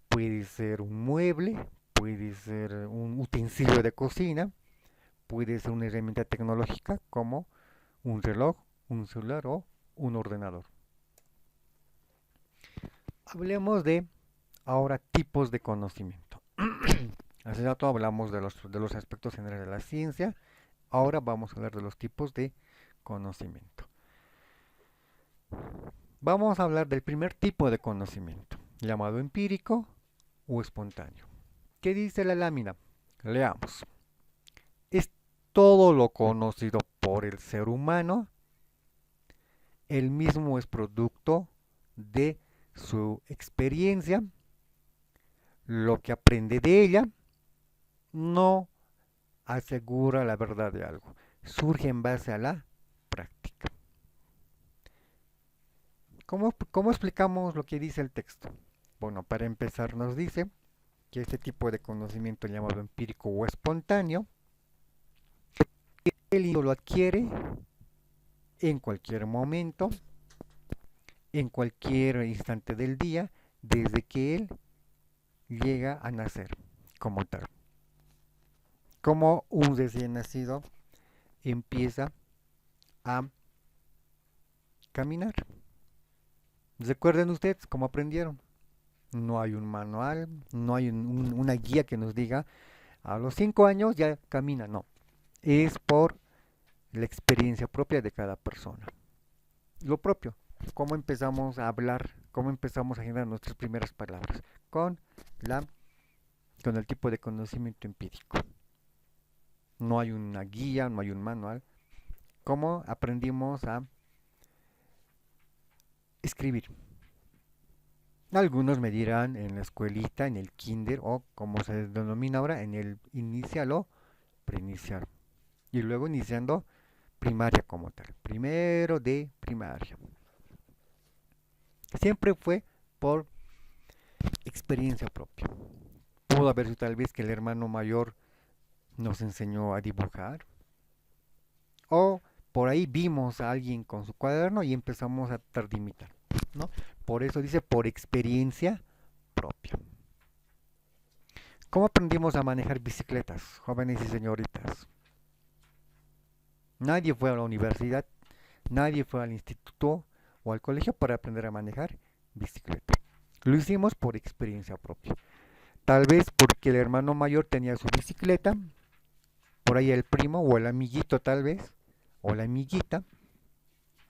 puede ser un mueble, puede ser un utensilio de cocina, puede ser una herramienta tecnológica como un reloj, un celular o un ordenador. Hablemos de ahora tipos de conocimiento. Hace rato hablamos de los aspectos generales de la ciencia, ahora vamos a hablar de los tipos de conocimiento. Vamos a hablar del primer tipo de conocimiento, llamado empírico o espontáneo. ¿Qué dice la lámina? Leamos. Es todo lo conocido por el ser humano, el mismo es producto de su experiencia, lo que aprende de ella no asegura la verdad de algo. Surge en base a la práctica. ¿Cómo explicamos lo que dice el texto? Bueno, para empezar nos dice que este tipo de conocimiento llamado empírico o espontáneo, el individuo lo adquiere en cualquier momento, en cualquier instante del día, desde que él llega a nacer como tal. Como un recién nacido empieza a caminar. Recuerden ustedes cómo aprendieron. No hay un manual, no hay una guía que nos diga a los 5 años ya camina, no. Es por la experiencia propia de cada persona. Lo propio, cómo empezamos a hablar, cómo empezamos a generar nuestras primeras palabras, con, la, con el tipo de conocimiento empírico. No hay una guía, no hay un manual. ¿Cómo aprendimos a escribir? Algunos me dirán en la escuelita, en el kinder o como se denomina ahora, en el inicial o preinicial. Y luego iniciando primaria como tal. Primero de primaria. Siempre fue por experiencia propia. Pudo haber sido tal vez que el hermano mayor nos enseñó a dibujar. O por ahí vimos a alguien con su cuaderno y empezamos a tratar de imitar, ¿no? Por eso dice por experiencia propia. ¿Cómo aprendimos a manejar bicicletas, jóvenes y señoritas? Nadie fue a la universidad, nadie fue al instituto o al colegio para aprender a manejar bicicleta. Lo hicimos por experiencia propia. Tal vez porque el hermano mayor tenía su bicicleta, por ahí el primo o el amiguito tal vez, o la amiguita,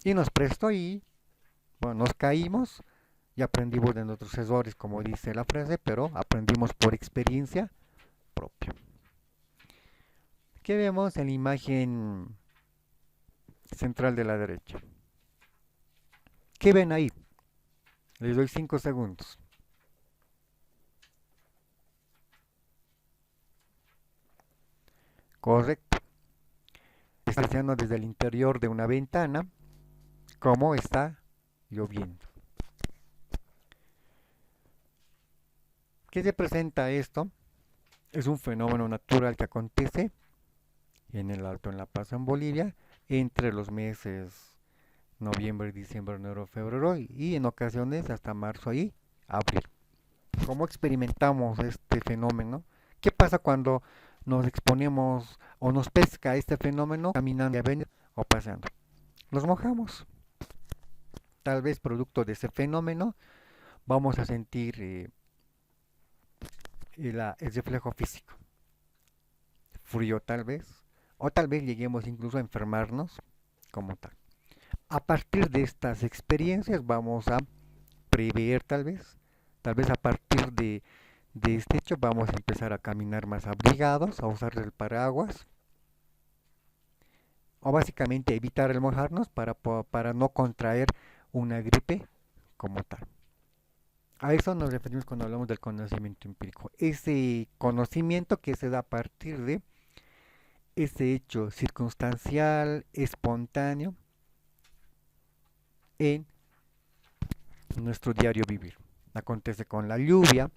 y nos prestó y bueno, nos caímos y aprendimos de nuestros errores, como dice la frase, pero aprendimos por experiencia propia. ¿Qué vemos en la imagen central de la derecha? ¿Qué ven ahí? Les doy 5 segundos. Correcto. Está haciendo desde el interior de una ventana cómo está lloviendo. ¿Qué se presenta esto? Es un fenómeno natural que acontece en el Alto en La Paz, en Bolivia, entre los meses noviembre, diciembre, enero, febrero y en ocasiones hasta marzo y abril. ¿Cómo experimentamos este fenómeno? ¿Qué pasa cuando nos exponemos o nos pesca este fenómeno caminando o paseando? Nos mojamos. Tal vez producto de ese fenómeno vamos a sentir el reflejo físico. Frío tal vez, o tal vez lleguemos incluso a enfermarnos como tal. A partir de estas experiencias vamos a prever tal vez a partir de este hecho vamos a empezar a caminar más abrigados, a usar el paraguas, o básicamente evitar el mojarnos para no contraer una gripe como tal. A eso nos referimos cuando hablamos del conocimiento empírico. Ese conocimiento que se da a partir de ese hecho circunstancial, espontáneo, en nuestro diario vivir. Acontece con la lluvia,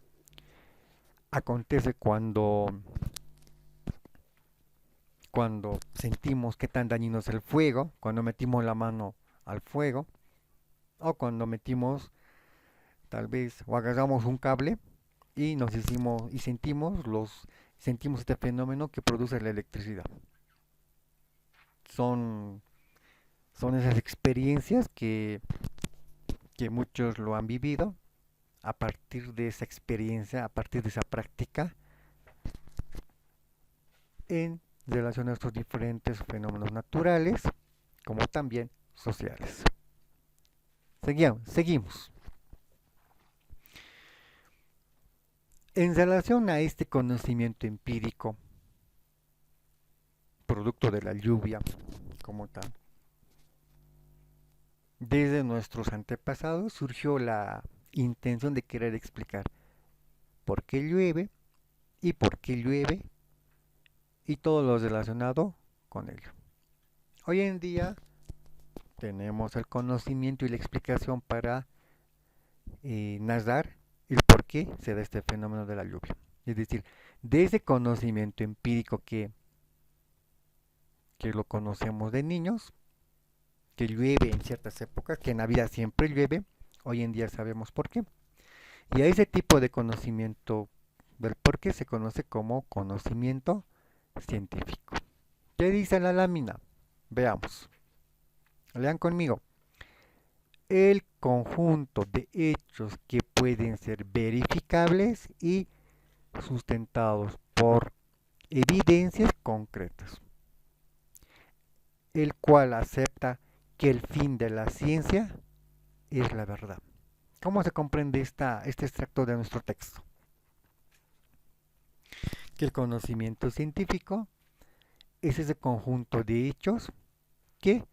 acontece cuando sentimos qué tan dañino es el fuego, cuando metimos la mano al fuego, o cuando metimos tal vez o agarramos un cable y nos hicimos y sentimos este fenómeno que produce la electricidad. Son, son esas experiencias que muchos lo han vivido a partir de esa experiencia, a partir de esa práctica en relación a estos diferentes fenómenos naturales como también sociales. Seguimos. En relación a este conocimiento empírico, producto de la lluvia como tal, desde nuestros antepasados surgió la intención de querer explicar por qué llueve y por qué llueve y todo lo relacionado con ello. Hoy en día tenemos el conocimiento y la explicación para narrar el por qué se da este fenómeno de la lluvia. Es decir, de ese conocimiento empírico que lo conocemos de niños, que llueve en ciertas épocas, que en Navidad siempre llueve, hoy en día sabemos por qué. Y a ese tipo de conocimiento del por qué se conoce como conocimiento científico. ¿Qué dice la lámina? Veamos. Lean conmigo. El conjunto de hechos que pueden ser verificables y sustentados por evidencias concretas, el cual acepta que el fin de la ciencia es la verdad. ¿Cómo se comprende este extracto de nuestro texto? Que el conocimiento científico es ese conjunto de hechos que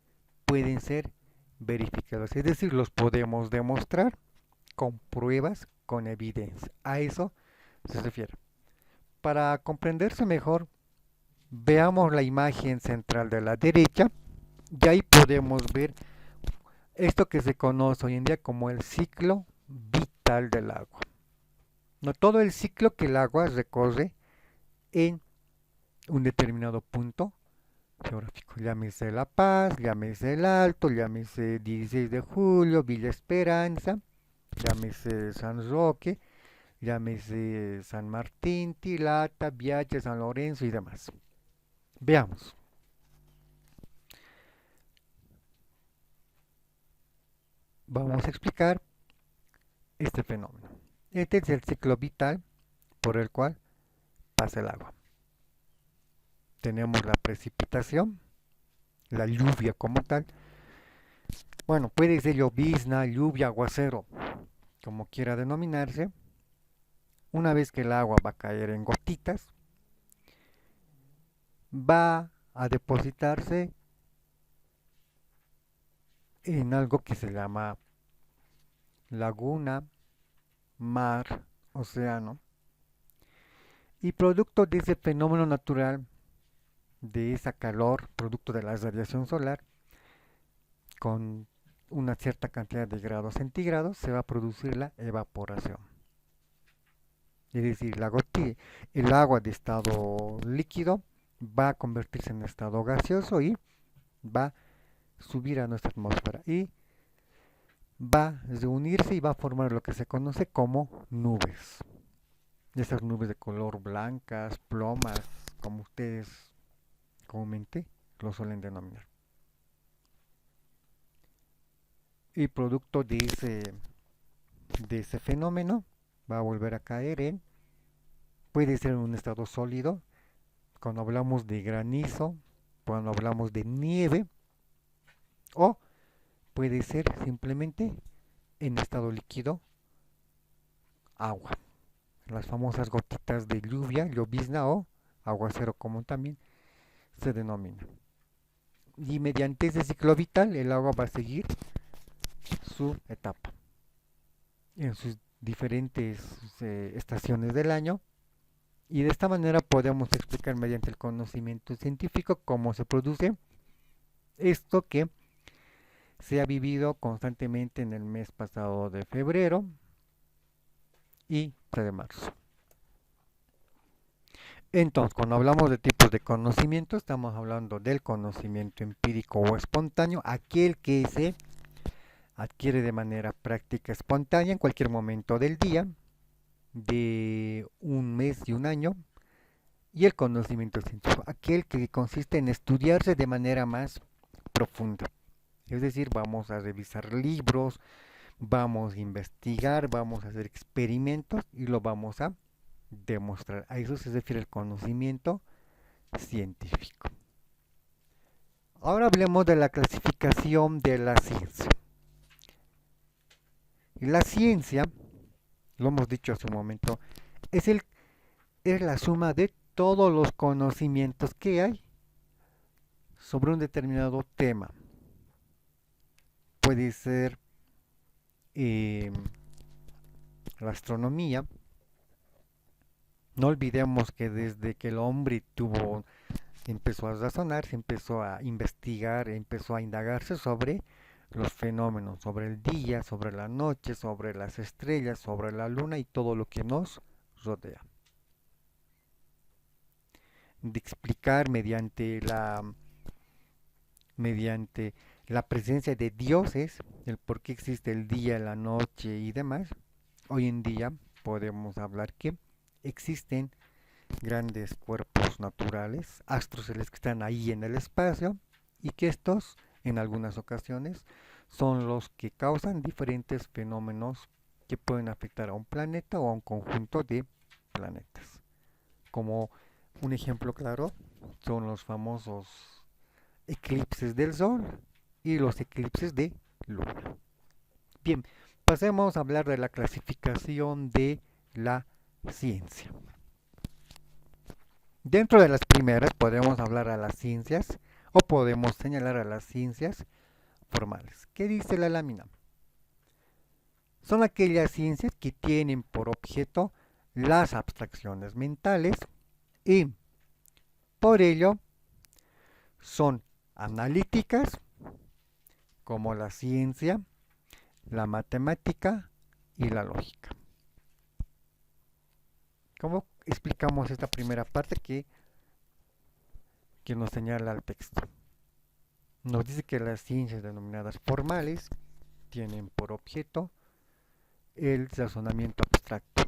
pueden ser verificados, es decir, los podemos demostrar con pruebas, con evidencia. A eso se refiere. Para comprenderse mejor, veamos la imagen central de la derecha y ahí podemos ver esto que se conoce hoy en día como el ciclo vital del agua. No todo el ciclo que el agua recorre en un determinado punto geográfico. Llámese La Paz, llámese El Alto, llámese 16 de Julio, Villa Esperanza, llámese San Roque, llámese San Martín, Tilata, Viache, San Lorenzo y demás. Veamos. Vamos a explicar este fenómeno. Este es el ciclo vital por el cual pasa el agua. Tenemos la precipitación, la lluvia como tal. Bueno, puede ser llovizna, lluvia, aguacero, como quiera denominarse. Una vez que el agua va a caer en gotitas, va a depositarse en algo que se llama laguna, mar, océano. Y producto de ese fenómeno natural, de esa calor, producto de la radiación solar, con una cierta cantidad de grados centígrados, se va a producir la evaporación. Es decir, el agua de estado líquido va a convertirse en estado gaseoso y va a subir a nuestra atmósfera y va a reunirse y va a formar lo que se conoce como nubes. Esas nubes de color blancas, plomas, como ustedes comúnmente lo suelen denominar. Y producto de ese fenómeno va a volver a caer puede ser en un estado sólido, cuando hablamos de granizo, cuando hablamos de nieve, o puede ser simplemente en estado líquido, agua. Las famosas gotitas de lluvia, llovizna o aguacero común también se denomina. Y mediante ese ciclo vital el agua va a seguir su etapa en sus diferentes estaciones del año y de esta manera podemos explicar mediante el conocimiento científico cómo se produce esto que se ha vivido constantemente en el mes pasado de febrero y de marzo. Entonces, cuando hablamos de tipos de conocimiento, estamos hablando del conocimiento empírico o espontáneo, aquel que se adquiere de manera práctica espontánea en cualquier momento del día, de un mes y un año, y el conocimiento científico, aquel que consiste en estudiarse de manera más profunda. Es decir, vamos a revisar libros, vamos a investigar, vamos a hacer experimentos y lo vamos a demostrar. A eso se refiere el conocimiento científico. Ahora hablemos de la clasificación de la ciencia. La ciencia, lo hemos dicho hace un momento, es la suma de todos los conocimientos que hay sobre un determinado tema. Puede ser la astronomía, No olvidemos que desde que el hombre empezó a razonar, se empezó a investigar, empezó a indagarse sobre los fenómenos, sobre el día, sobre la noche, sobre las estrellas, sobre la luna y todo lo que nos rodea. De explicar mediante la presencia de dioses, el por qué existe el día, la noche y demás. Hoy en día podemos hablar que existen grandes cuerpos naturales, astros celestes que están ahí en el espacio y que estos, en algunas ocasiones, son los que causan diferentes fenómenos que pueden afectar a un planeta o a un conjunto de planetas. Como un ejemplo claro son los famosos eclipses del Sol y los eclipses de Luna. Bien, pasemos a hablar de la clasificación de la ciencia. Dentro de las primeras podemos hablar a las ciencias o podemos señalar a las ciencias formales. ¿Qué dice la lámina? Son aquellas ciencias que tienen por objeto las abstracciones mentales y por ello son analíticas como la ciencia, la matemática y la lógica. ¿Cómo explicamos esta primera parte que nos señala el texto? Nos dice que las ciencias denominadas formales tienen por objeto el razonamiento abstracto,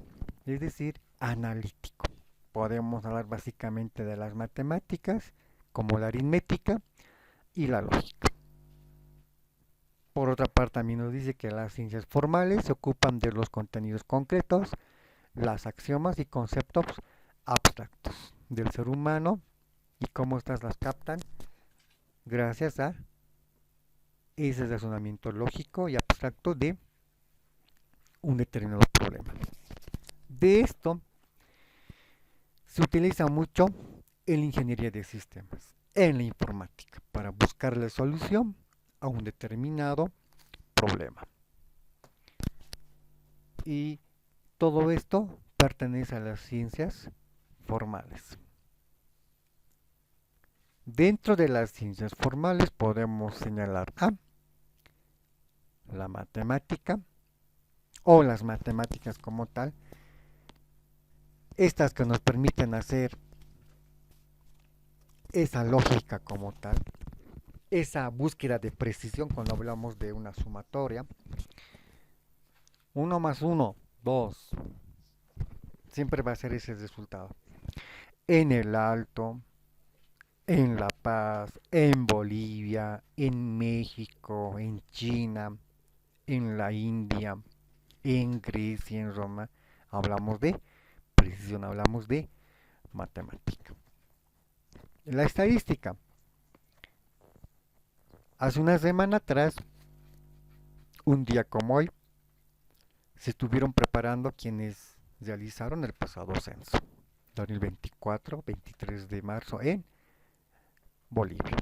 es decir, analítico. Podemos hablar básicamente de las matemáticas, como la aritmética y la lógica. Por otra parte, también nos dice que las ciencias formales se ocupan de los contenidos concretos, las axiomas y conceptos abstractos del ser humano y cómo estas las captan gracias a ese razonamiento lógico y abstracto de un determinado problema. De esto se utiliza mucho en la ingeniería de sistemas, en la informática, para buscarle solución a un determinado problema. Y todo esto pertenece a las ciencias formales. Dentro de las ciencias formales podemos señalar a la matemática o las matemáticas como tal, estas que nos permiten hacer esa lógica como tal, esa búsqueda de precisión cuando hablamos de una sumatoria. 1 más 1, 2, siempre va a ser ese resultado. En el Alto, en La Paz, en Bolivia, en México, en China, en la India, en Grecia, en Roma, hablamos de precisión, hablamos de matemática. La estadística. Hace una semana atrás, un día como hoy, se estuvieron preparando quienes realizaron el pasado censo, 2024-23 de marzo en Bolivia,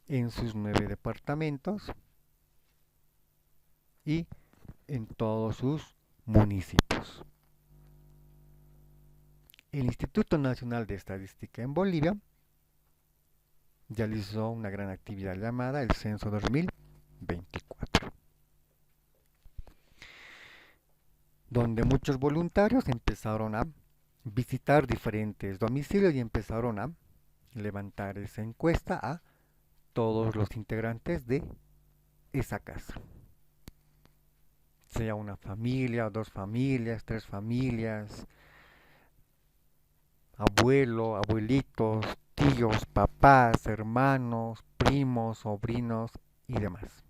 en sus 9 departamentos y en todos sus municipios. El Instituto Nacional de Estadística en Bolivia realizó una gran actividad llamada el Censo 2024, donde muchos voluntarios empezaron a visitar diferentes domicilios y empezaron a levantar esa encuesta a todos los integrantes de esa casa. Sea una familia, 2 familias, 3 familias, abuelo, abuelitos, tíos, papás, hermanos, primos, sobrinos y demás.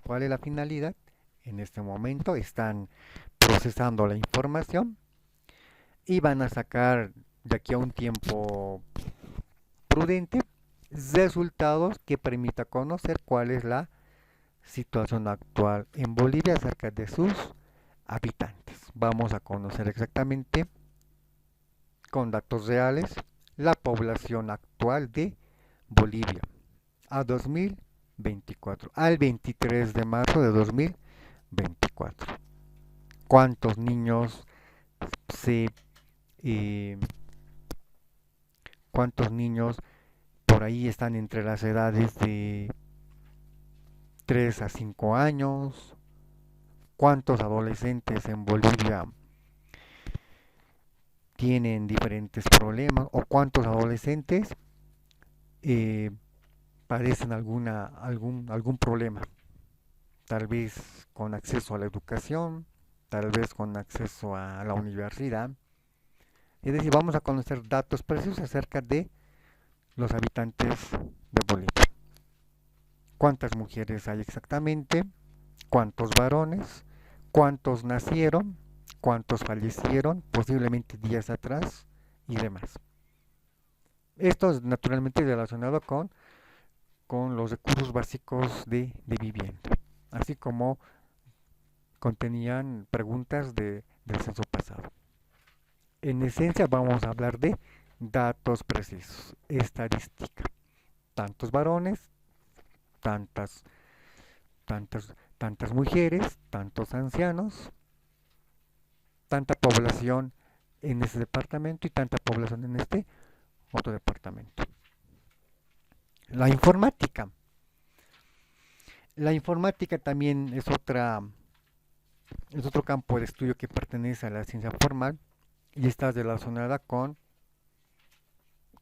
¿Cuál es la finalidad? En este momento están procesando la información y van a sacar de aquí a un tiempo prudente resultados que permita conocer cuál es la situación actual en Bolivia acerca de sus habitantes. Vamos a conocer exactamente con datos reales la población actual de Bolivia a 2024, al 23 de marzo de 2024. ¿Cuántos niños se eh, cuántos niños por ahí están entre las edades de 3 a 5 años, cuántos adolescentes en Bolivia tienen diferentes problemas o cuántos adolescentes eh, padecen algún problema, tal vez con acceso a la educación, tal vez con acceso a la universidad. Es decir, vamos a conocer datos precisos acerca de los habitantes de Bolivia. ¿Cuántas mujeres hay exactamente? ¿Cuántos varones? ¿Cuántos nacieron? ¿Cuántos fallecieron? Posiblemente días atrás y demás. Esto es naturalmente relacionado con los recursos básicos de vivienda, así como contenían preguntas del censo pasado. En esencia vamos a hablar de datos precisos, estadística. Tantos varones, tantas, tantas mujeres, tantos ancianos, tanta población en este departamento y tanta población en este otro departamento. La informática. La informática también es otro campo de estudio que pertenece a la ciencia formal y está relacionada con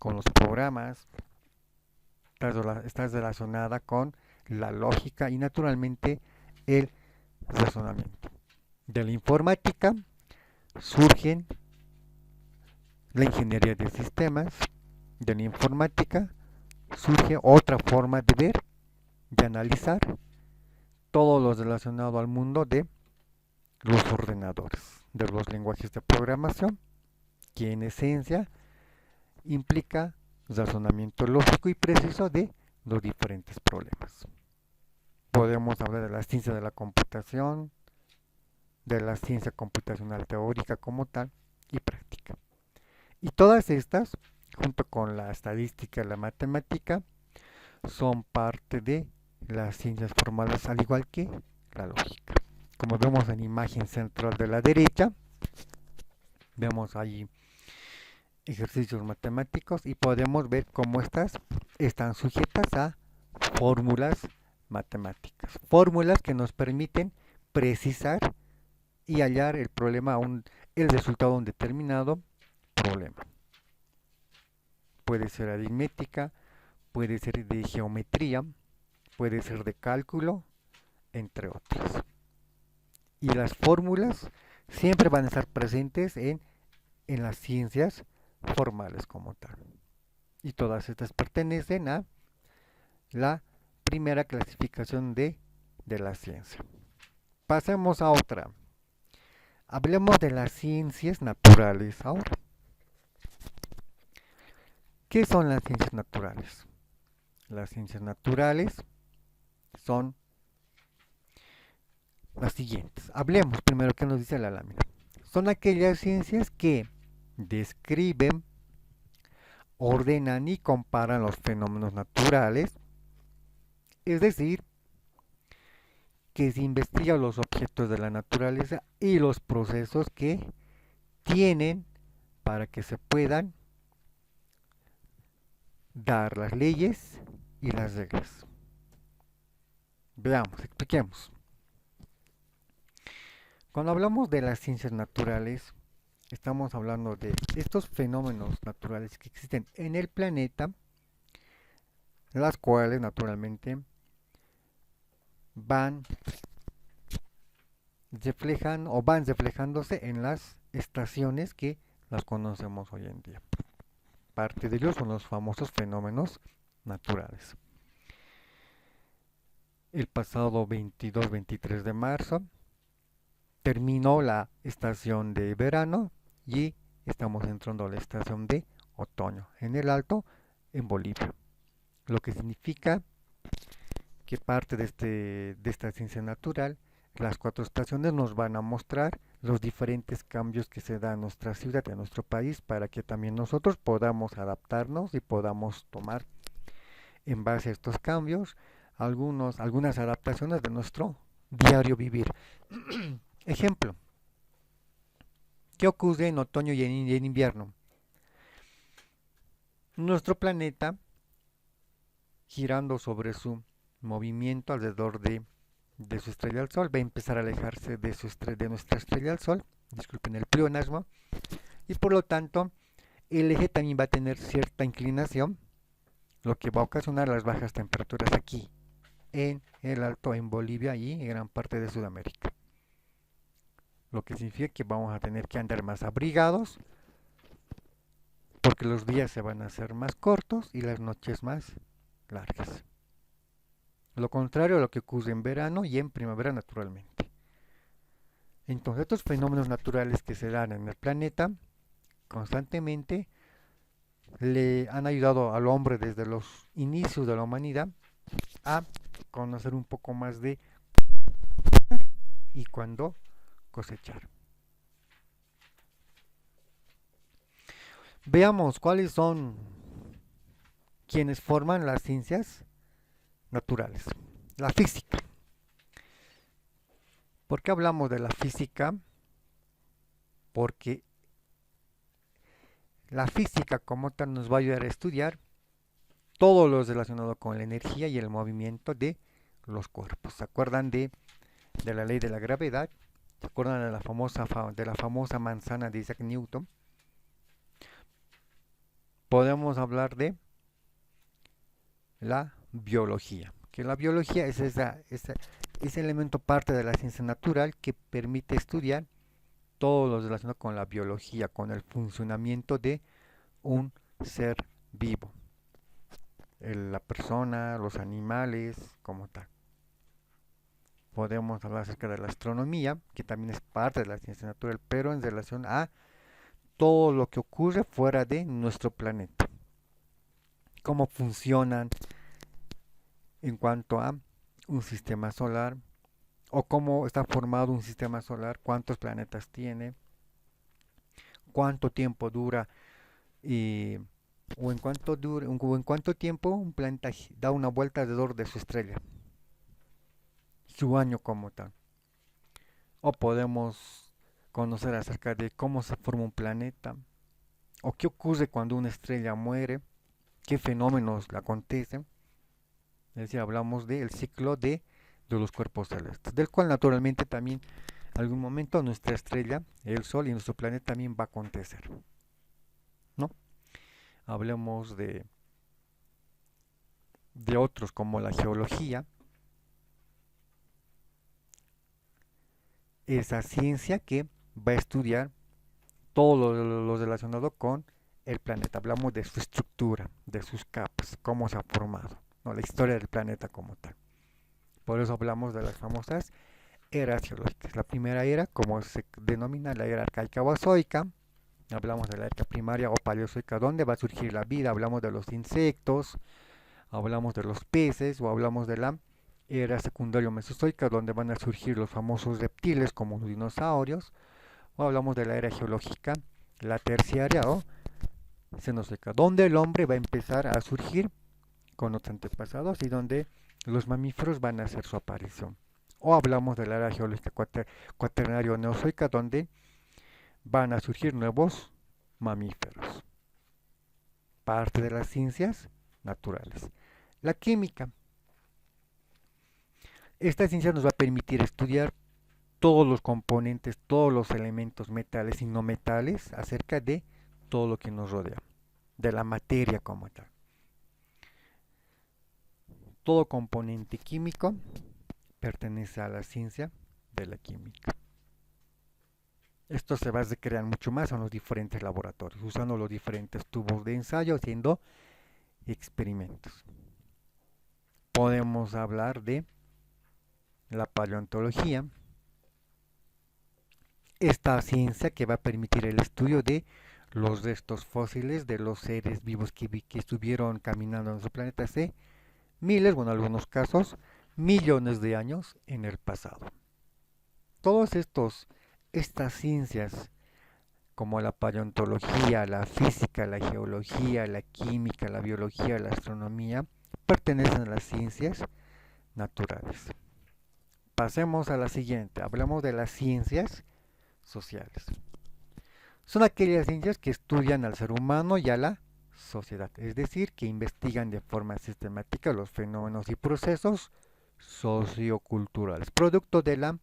los programas, está relacionada con la lógica y naturalmente el razonamiento. De la informática surgen la ingeniería de sistemas, de la informática surge otra forma de ver, de analizar todo lo relacionado al mundo de los ordenadores, de los lenguajes de programación, que en esencia implica razonamiento lógico y preciso de los diferentes problemas. Podemos hablar de la ciencia de la computación, de la ciencia computacional teórica como tal y práctica. Y todas estas, junto con la estadística y la matemática, son parte de las ciencias formales, al igual que la lógica. Como vemos en la imagen central de la derecha, vemos ahí ejercicios matemáticos y podemos ver cómo estas están sujetas a fórmulas matemáticas. Fórmulas que nos permiten precisar y hallar el problema, el resultado de un determinado problema. Puede ser aritmética, puede ser de geometría, puede ser de cálculo, entre otras. Y las fórmulas siempre van a estar presentes en las ciencias formales como tal. Y todas estas pertenecen a la primera clasificación de la ciencia. Pasemos a otra. Hablemos de las ciencias naturales ahora. ¿Qué son las ciencias naturales? Las ciencias naturales son las siguientes. Hablemos primero qué nos dice la lámina. Son aquellas ciencias que describen, ordenan y comparan los fenómenos naturales, es decir, que se investigan los objetos de la naturaleza y los procesos que tienen para que se puedan dar las leyes y las reglas. Veamos, expliquemos. Cuando hablamos de las ciencias naturales, estamos hablando de estos fenómenos naturales que existen en el planeta, las cuales naturalmente van reflejándose en las estaciones que las conocemos hoy en día. Parte de ellos son los famosos fenómenos naturales. El pasado 22-23 de marzo terminó la estación de verano y estamos entrando a la estación de otoño en el Alto, en Bolivia. Lo que significa que parte de esta ciencia natural, las 4 estaciones nos van a mostrar los diferentes cambios que se dan en nuestra ciudad, en nuestro país, para que también nosotros podamos adaptarnos y podamos tomar en base a estos cambios algunas adaptaciones de nuestro diario vivir. Ejemplo, ¿Qué ocurre en otoño y en invierno? Nuestro planeta, girando sobre su movimiento alrededor de su estrella al Sol, va a empezar a alejarse de nuestra estrella al Sol, disculpen el pleonasmo, y por lo tanto el eje también va a tener cierta inclinación, lo que va a ocasionar las bajas temperaturas aquí, en el Alto, en Bolivia y en gran parte de Sudamérica. Lo que significa que vamos a tener que andar más abrigados, porque los días se van a hacer más cortos y las noches más largas. Lo contrario a lo que ocurre en verano y en primavera naturalmente. Entonces estos fenómenos naturales que se dan en el planeta constantemente le han ayudado al hombre desde los inicios de la humanidad a conocer un poco más de y cuándo cosechar. Veamos cuáles son quienes forman las ciencias naturales. La física. ¿Por qué hablamos de la física? Porque la física como tal nos va a ayudar a estudiar todo lo relacionado con la energía y el movimiento de los cuerpos. ¿Se acuerdan de la ley de la gravedad? ¿Se acuerdan de la famosa manzana de Isaac Newton? Podemos hablar de la biología, que la biología es ese elemento parte de la ciencia natural que permite estudiar todo lo relacionado con la biología, con el funcionamiento de un ser vivo, la persona, los animales, como tal. Podemos hablar acerca de la astronomía, que también es parte de la ciencia natural, pero en relación a todo lo que ocurre fuera de nuestro planeta. Cómo funcionan en cuanto a un sistema solar, o cómo está formado un sistema solar, cuántos planetas tiene, cuánto tiempo dura y, o en cuánto tiempo un planeta da una vuelta alrededor de su estrella, su año como tal. O podemos conocer acerca de cómo se forma un planeta, o qué ocurre cuando una estrella muere, qué fenómenos le acontecen. Es decir, hablamos del ciclo de los cuerpos celestes, del cual naturalmente también algún momento nuestra estrella, el Sol y nuestro planeta también va a acontecer, ¿no? Hablemos de otros como la geología, esa ciencia que va a estudiar todo lo relacionado con el planeta. Hablamos de su estructura, de sus capas, cómo se ha formado, ¿no? La historia del planeta como tal. Por eso hablamos de las famosas eras geológicas. La primera era, como se denomina la era arcaica o azoica. Hablamos de la era primaria o paleozoica, donde va a surgir la vida. Hablamos de los insectos, hablamos de los peces o hablamos de la era secundaria mesozoica, donde van a surgir los famosos reptiles como los dinosaurios. O hablamos de la era geológica, la terciaria o cenozoica, donde el hombre va a empezar a surgir con los antepasados y donde los mamíferos van a hacer su aparición. O hablamos de la era geológica cuaternaria o neozoica, donde van a surgir nuevos mamíferos. Parte de las ciencias naturales. La química. Esta ciencia nos va a permitir estudiar todos los componentes, todos los elementos metales y no metales acerca de todo lo que nos rodea, de la materia como tal. Todo componente químico pertenece a la ciencia de la química. Esto se va a recrear mucho más en los diferentes laboratorios, usando los diferentes tubos de ensayo, haciendo experimentos. Podemos hablar de la paleontología, esta ciencia que va a permitir el estudio de los restos fósiles de los seres vivos que estuvieron caminando en nuestro planeta hace miles, bueno, en algunos casos, millones de años en el pasado. Todas estas ciencias como la paleontología, la física, la geología, la química, la biología, la astronomía, pertenecen a las ciencias naturales. Pasemos a la siguiente, hablamos de las ciencias sociales. Son aquellas ciencias que estudian al ser humano y a la sociedad, es decir, que investigan de forma sistemática los fenómenos y procesos socioculturales, producto de la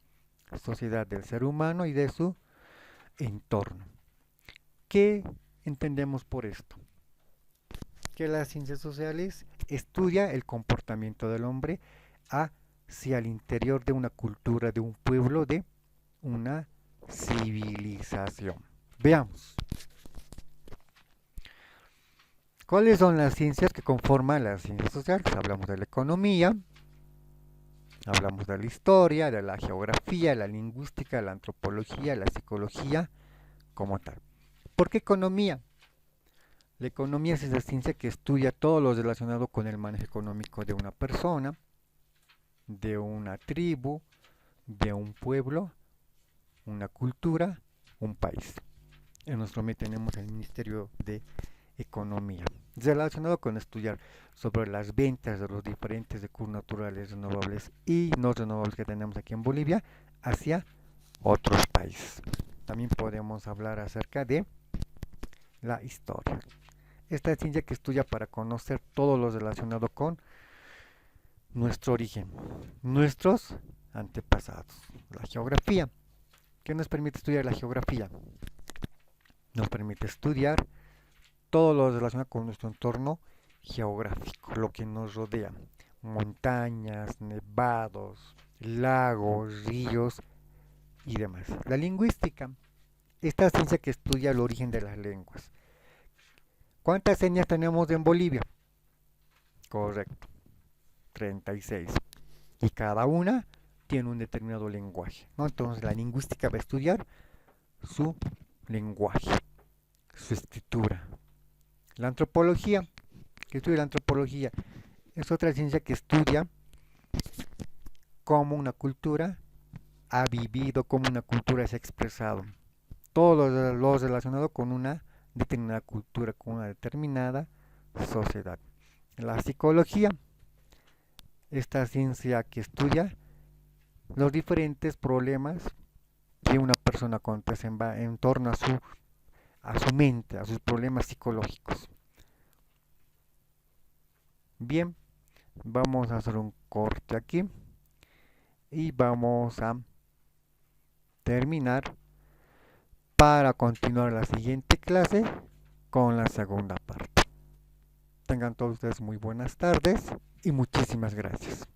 sociedad del ser humano y de su entorno. ¿Qué entendemos por esto? Que las ciencias sociales estudia el comportamiento del hombre hacia el interior de una cultura, de un pueblo, de una civilización. Veamos. ¿Cuáles son las ciencias que conforman las ciencias sociales? Hablamos de la economía, hablamos de la historia, de la geografía, la lingüística, la antropología, la psicología, como tal. ¿Por qué economía? La economía es esa ciencia que estudia todo lo relacionado con el manejo económico de una persona, de una tribu, de un pueblo, una cultura, un país. En nuestro medio tenemos el Ministerio de Economía, relacionado con estudiar sobre las ventas de los diferentes recursos naturales renovables y no renovables que tenemos aquí en Bolivia hacia otros países. También podemos hablar acerca de la historia. Esta ciencia que estudia para conocer todo lo relacionado con nuestro origen, nuestros antepasados. La geografía. ¿Qué nos permite estudiar la geografía? Nos permite estudiar todo lo relacionado con nuestro entorno geográfico, lo que nos rodea. Montañas, nevados, lagos, ríos y demás. La lingüística. Esta ciencia que estudia el origen de las lenguas. ¿Cuántas etnias tenemos en Bolivia? Correcto, 36. Y cada una tiene un determinado lenguaje, ¿no? Entonces la lingüística va a estudiar su lenguaje, su escritura. La antropología, ¿qué estudia la antropología? Es otra ciencia que estudia cómo una cultura ha vivido, cómo una cultura se ha expresado. Todo lo relacionado con una determinada cultura, con una determinada sociedad. La psicología, esta ciencia que estudia los diferentes problemas que una persona acontece en torno a su mente, a sus problemas psicológicos. Bien, vamos a hacer un corte aquí y vamos a terminar para continuar la siguiente clase con la segunda parte. Tengan todos ustedes muy buenas tardes y muchísimas gracias.